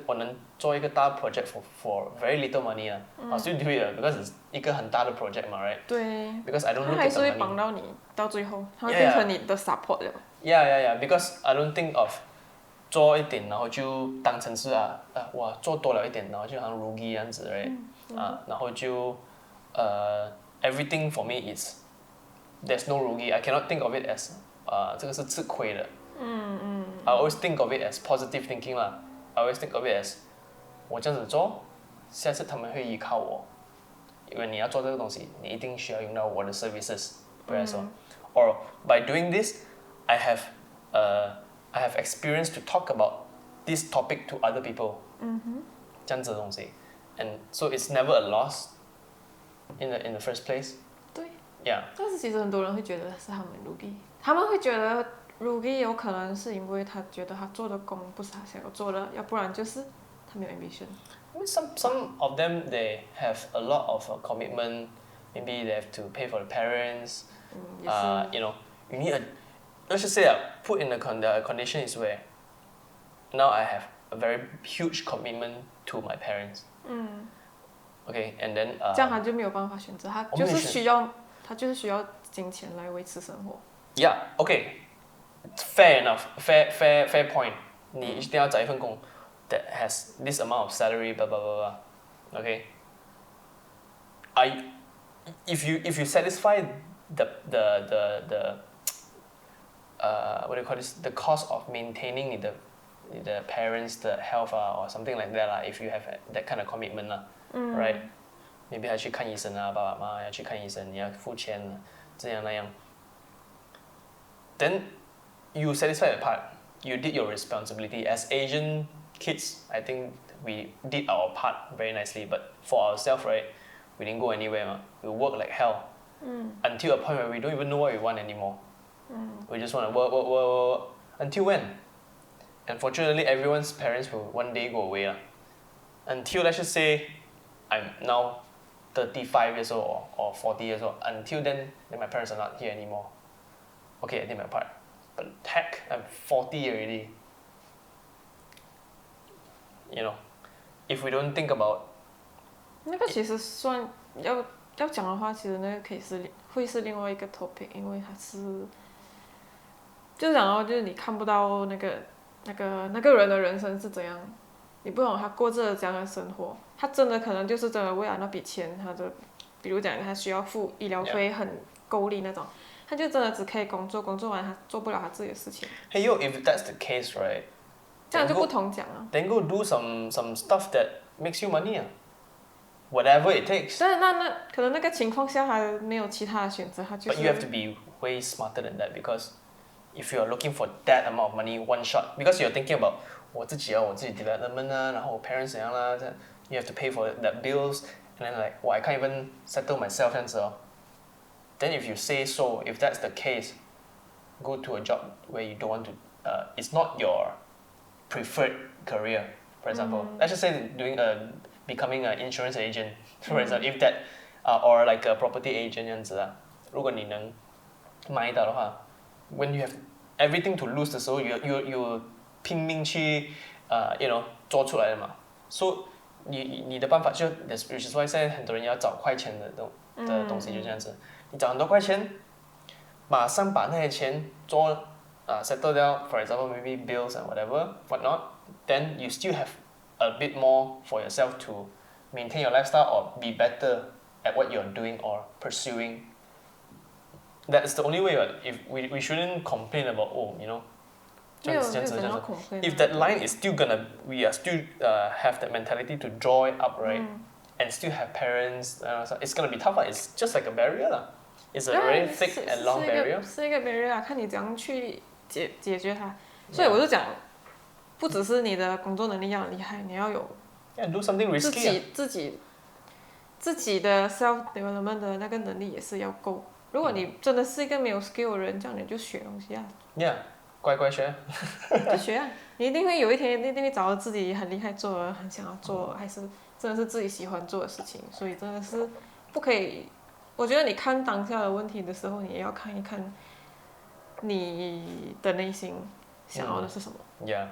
我能做一个大 project for very little money I'll still do it because it's 一个很大的 project 嘛 right 对 because I don't 它 look 还 at 是 the 会 money 帮到你到最后它会变成你的 support 了 yeah because I don't think of 做一点然后就当成是哇做多了一点然后就好像 rugi 这样子 right 然后就everything for me is there's no rugi I cannot think of it as 这个是吃亏的I always think of it as positive thinking 啦 I always think of it as 我这样子做下次他们会依靠我因为你要做这个东西你一定需要用到我的 services 不然说or by doing this I have experience to talk about this topic to other people 这样子的东西 and so it's never a loss in the first place 对 yeah 但是其实很多人会觉得是他们 rugi 他们会觉得 rugi 有可能是因为他觉得他做的工不是他想要做的要不然就是他没有 ambition I mean, some of them they have a lot of commitment maybe they have to pay for the parents you know you need let's just say put in the condition is where now I have a very huge commitment to my parents okay and then 这样他就没有办法选择他就是需要金钱来维持生活 yeah okay fair enough fair point 你一定要找一份工 that has this amount of salary blah blah blah blah okay if you satisfy the what do you call this the cost of maintaining 你的 parents 的 health or something like that if you have that kind of commitment right maybe 还去看医生爸爸妈妈要去看医生你要付钱这样那样 then you satisfy the part you did your responsibility as Asian kids I think we did our part very nicely but for ourselves right we didn't go anywhere we work like hell until a point where we don't even know what we want anymore we just want to work until when unfortunately everyone's parents will one day go away until let's just say I'm now 35 years old or 40 years old until then my parents are not here anymore okay I did my part but heck I'm 40 already you know if we don't think about 那个其实算要讲的话其实那个会是另外一个 topic 因为它是就讲到就是你看不到那个人的人生是怎样你不懂他过着怎样的生活他真的可能就是真的为了那笔钱他的比如讲他需要付医疗费很够力那种他就真的只可以工作完他做不了他自己的事情 hey yo if that's the case right 这样就不同讲then go do some stuff that makes you money whatever it takes 但那可能那个情况下他没有其他的选择他就是 but you have to be way smarter than that because if you are looking for that amount of money one shot because you're thinking about 我自己 development 然后我 parents 怎样you have to pay for that bills and then like I can't even settle myself 这样子then if you say so if that's the case go to a job where you don't want to it's not your preferred career for example let's just say becoming an insurance agent for example if that or like a property agent 这样子如果你能买到的话 when you have everything to lose 的时候 you 拼命去you know 做出来的嘛 so 你的办法就 which is why 现在很多人要找快钱的东西就这样子你找很多快钱马上把那些钱做settle 掉 for example maybe bills and whatnot then you still have a bit more for yourself to maintain your lifestyle or be better at what you're doing or pursuing that's the only way if we shouldn't complain about you know 这样子 if that line is still gonna we are still have that mentality to draw it up right and still have parents it's gonna be tough it's just like a barrier it's a very thick and long barrier 是一个 barrier 看你怎样去解决它所以我就讲不只是你的工作能力要很厉害你要有 do something risky 自己的 self development 的那个能力也是要够如果你真的是一个没有 skill 的人这样你就学东西yeah 乖学就学你一定会有一天一定会找到自己很厉害做很想要做还是真的是自己喜欢做的事情所以真的是不可以我觉得你看当下的问题的时候，你也要看一看你的内心想要的是什么。Yeah,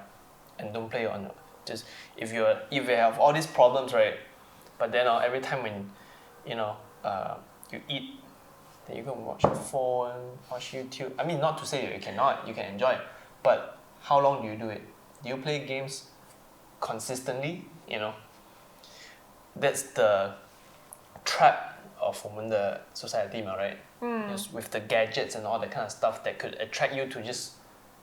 and don't play on just if you have all these problems, right? But then every time when you eat, then you can watch your phone, watch YouTube. I mean, not to say that you cannot, you can enjoy it, but how long do you do it? Do you play games consistently? That's the trap of 我们的 society, right? Just with the gadgets and all that kind of stuff that could attract you to just,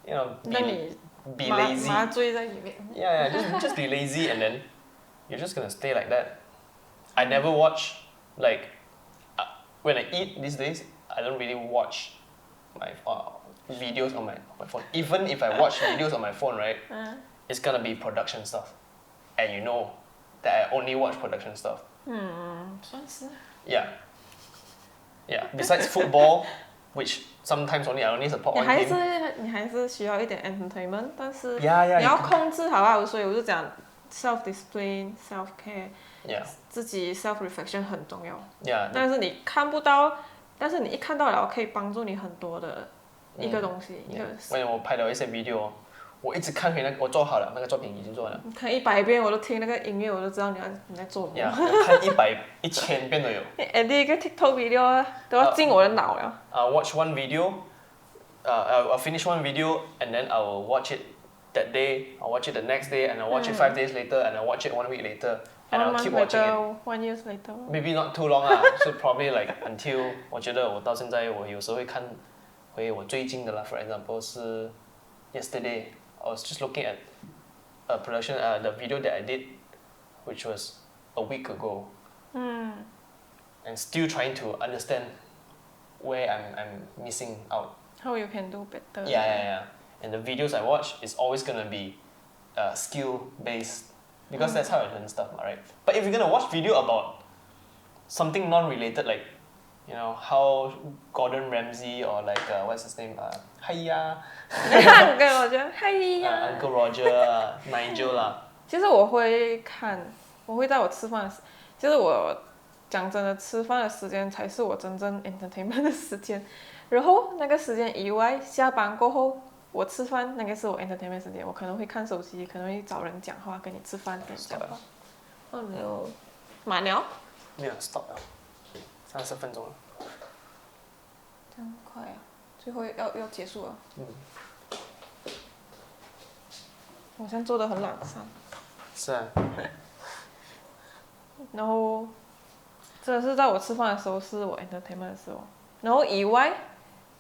be lazy. 麻醉在里面。Yeah, just be lazy and then you're just gonna stay like that. I never watch, when I eat these days, I don't really watch my videos on my phone. Even if I watch videos on my phone, right, it's gonna be production stuff. And you know that I only watch production stuff. 算是。Yeah. Besides football, which sometimes I only support one team. 你还是需要一点 entertainment， 但是 Yeah, 你要控制好啊，所以我就讲 self discipline, self care， 自己 self reflection 很重要。但是你看不到，但是你一看到了，可以帮助你很多的一个东西。when 我拍了一些 video， 我一直看回我做好了，那个作品已经做了。看100遍我都听那个音乐，我都知道你在做什么。看1000遍都有。edit 一个 TikTok video 都要进我的脑了。Watch one video, I'll finish one video and then I will watch it that day. I'll watch it the next day and I'll watch it 5 days later and I'll watch it 1 week later and I'll keep watching it. 1 year later. Maybe not too long so probably until 我觉得我到现在我有时候会看回我最近的啦。For example 是 yesterday. I was just looking at a production, the video that I did, which was a week ago, and still trying to understand where I'm missing out. How you can do better. Yeah. And the videos I watch is always gonna be skill based because that's how I learn stuff, right? But if you're gonna watch video about something non-related, how Gordon Ramsay or what's his name? Hiya. Uncle Roger, Nigel 啦。其实我会看，我会在我吃饭的时，其实我讲真的，吃饭的时间才是我真正 entertainment 的时间。然后那个时间以外，下班过后我吃饭，那个是我 entertainment 时间。我可能会看手机，可能会找人讲话，跟你吃饭，跟你讲话。没有，满了？没有 stop 了，30分钟了。这样快啊！最后要结束了。我现在做的很懒散。是啊。然后，真的是在我吃饭的时候是我 entertainment 的时候。然后以外，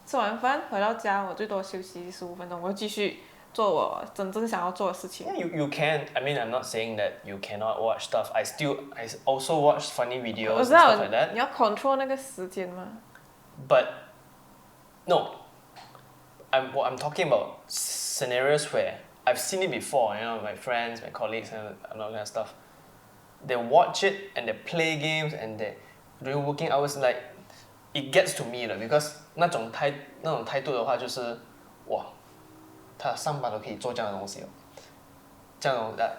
吃完饭回到家，我最多休息15分钟，我就继续做我真正想要做的事情。Yeah, you can. I mean, I'm not saying that you cannot watch stuff. I also watch funny videos and stuff like that. 你要 control 那个时间嘛。But no, I'm talking about scenarios where I've seen it before. My friends, my colleagues, and all that stuff. They watch it and they play games and they during working hours it gets to me 了 because 那种态度的话就是哇，他上班都可以做这样的东西哦，这样的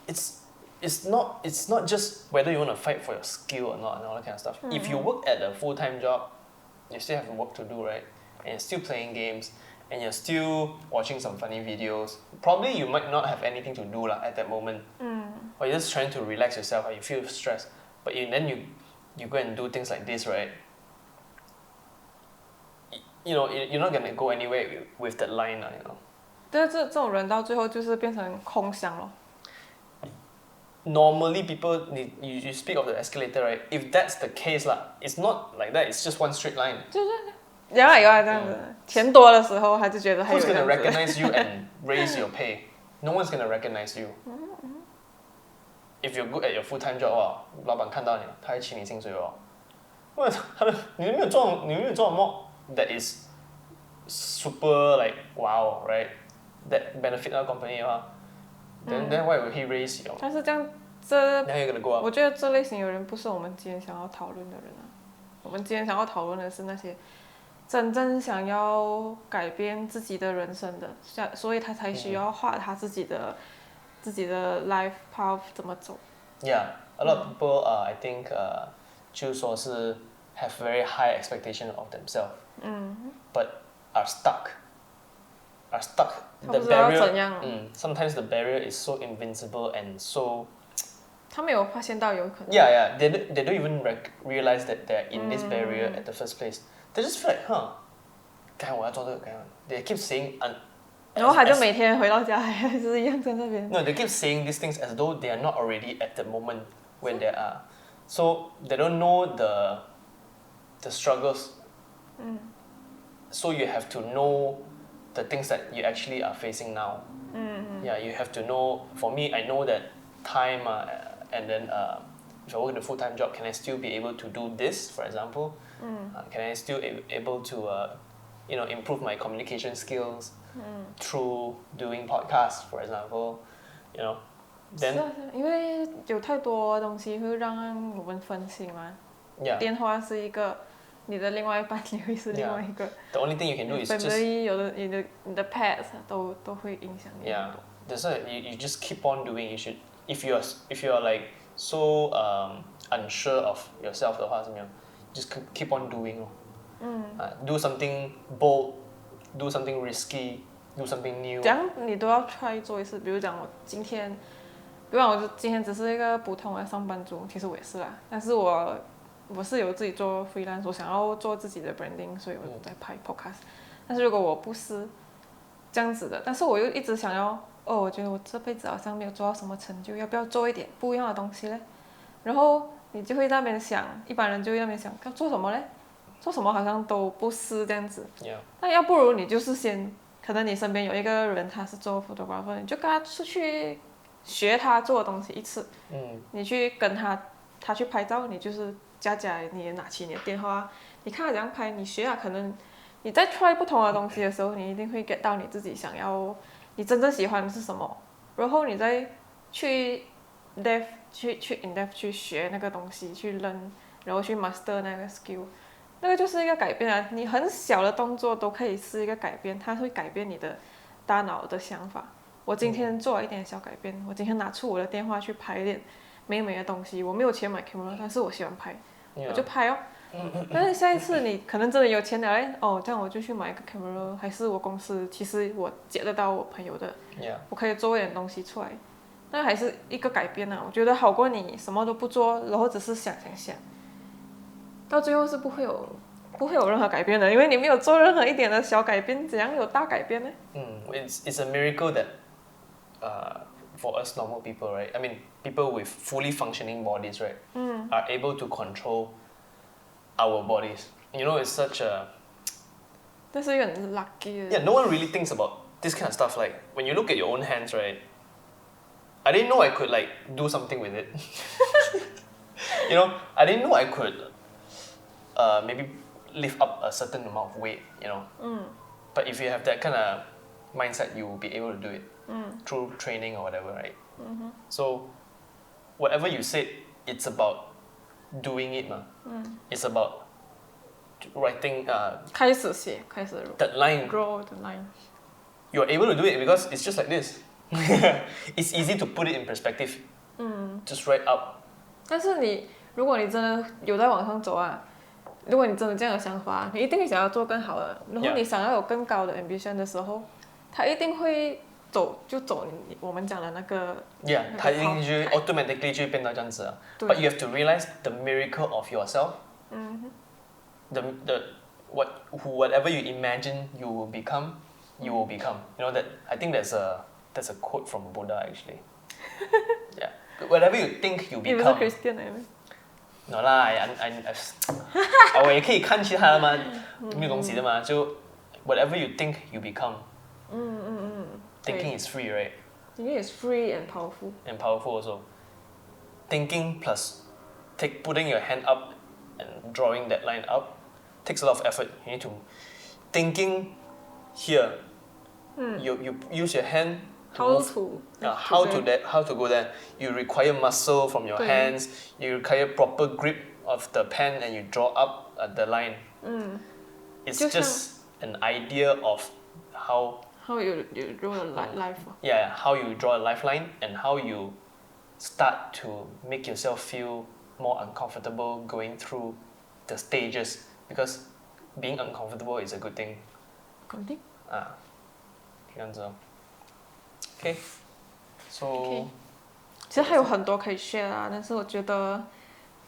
it's not just whether you want to fight for your skill or not and all that kind of stuff. If you work at a full-time job, you still have work to do, right? And you're still playing games and you're still watching some funny videos. Probably you might not have anything to do at that moment. Or you're just trying to relax yourself or you feel stressed. But then you go and do things like this, right? You're not gonna go anywhere with that line, 但是这种人到最后就是变成空想了。Normally people, you speak of the escalator, right? If that's the case it's not like that. It's just one straight line. 有啊这样子，钱多的时候他就觉得还有 Who's 这样 gonna 子。recognize you and raise your pay? No one's gonna recognize you. If you're good at your full-time job, 老板看到你，他会请你薪水哦。你没有做什么 that is super wow, right? That benefit our company then why would he raise you? 但是这样Now you're gonna go up. 我觉得这类型的人不是我们今天想要讨论的人啊。我们今天想要讨论的是那些真正想要改变自己的人生的，所以他才需要画他自己的 life path 怎么走。Yeah, a lot of people I think 就说是 have very high expectation of themselves, but are stuck. The 他不知道 barrier, 怎样 sometimes the barrier is so invincible and so. 他没有发现到有可能。Yeah, they don't even realize that they're in this barrier at the first place. They just feel like, huh, 我要做这个，they keep saying. 然后他就每天回到家还是一样在那边。No, they keep saying these things as though they are not already at the moment when they are. So they don't know the struggles. So you have to know the things that you actually are facing now. Yeah, you have to know. For me, I know that time and then if I work in a full-time job, can I still be able to do this, for example? Can I still able to improve my communication skills through doing podcasts, for example? Then 是啊，因为有太多东西会让我们分心嘛。yeah. 电话是一个，你的另外一半也会是另外一个。The only thing you can do is just. family 有的你的 pets 都会影响你。Yeah, that's why you just keep on doing. You should if you're like so unsure of yourself 的话是没有 just keep on doing. Do something bold, do something risky, do something new. 这样你都要 try 做一次。比如讲我今天，比如讲我今天只是一个普通的上班族，其实我也是啦。但是我是有自己做 freelance， 我想要做自己的 branding， 所以我在拍 podcast。但是如果我不是这样子的，但是我又一直想要，我觉得我这辈子好像没有做到什么成就，要不要做一点不一样的东西嘞？然后你就会在那边想，一般人就会在那边想，要做什么嘞？做什么好像都不是这样子。那要不如你就是先，可能你身边有一个人他是做 photographer， 你就跟他出去学他做的东西一次。你去跟他去拍照，你就是家你也拿起你的电话，你看他怎样拍，你学啊，可能你在 try 不同的东西的时候，你一定会 get 到你自己想要，你真正喜欢的是什么，然后你再去 in depth 去学那个东西，去 learn， 然后去 master 那个 skill， 那个就是一个改变啊！你很小的动作都可以是一个改变，它会改变你的大脑的想法。我今天做了一点小改变，我今天拿出我的电话去拍一点美美的东西，我没有钱买 camera， 但是我喜欢拍，我就拍哦。但是下一次你可能真的有钱了这样我就去买一个 camera， 还是我公司其实我接得到我朋友的，我可以做一点东西出来，那还是一个改变啊。我觉得好过你什么都不做，然后只是想，到最后是不会有任何改变的，因为你没有做任何一点的小改变，怎样有大改变呢？It's a miracle that for us normal people, right? I mean, people with fully functioning bodies, right, are able to control our bodies. It's such a. 但是又很 lucky. Yeah, no one really thinks about this kind of stuff. Like when you look at your own hands, right? I didn't know I could like do something with it. I didn't know I could maybe lift up a certain amount of weight. But if you have that kind of mindset, you will be able to do it through training or whatever, right? So whatever you said, it's about doing it, It's about writing 开始写，开始 that line. Grow the line. You're able to do it because it's just like this. It's easy to put it in perspective. Just write up. 但是如果你真的有在往上走啊，如果你真的这样的想法，你一定会想要做更好的。然后你想要有更高的 ambition 的时候，他一定会走我们讲的那个。Yeah， 他一定就 automatically 就会变到这样子啊。But you have to realize the miracle of yourself. Whatever you imagine you will become, you will become. That I think that's a quote from Buddha actually. Yeah. Whatever you think you become. 你不是 Christian 吗？No 啦，我也可以看其他的嘛，没有东西的嘛，就 whatever you think you become. Thinking is free, right? Thinking is free and powerful. And powerful also. Thinking plus putting your hand up and drawing that line up takes a lot of effort. You need to thinking here. You use your hand. How to go there. You require muscle from your hands. You require proper grip of the pen, and you draw up the line. It's just an idea of how you draw a life. Yeah, how you draw a lifeline and how you start to make yourself feel more uncomfortable going through the stages because being uncomfortable is a good thing. 肯定。啊，这样子哦。Okay. So. Okay. 其实还有很多可以 share 啊，但是我觉得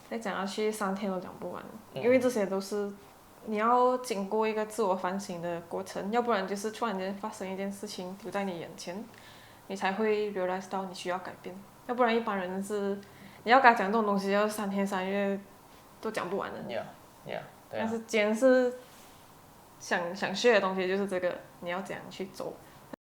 再讲下去3天都讲不完，因为这些都是你要经过一个自我反省的过程，要不然就是突然间发生一件事情丢在你眼前，你才会 realize 到你需要改变，要不然一般人是你要跟他讲这种东西要3天3夜都讲不完的。Yeah. 但是既然是想学的东西就是这个，你要怎样去走。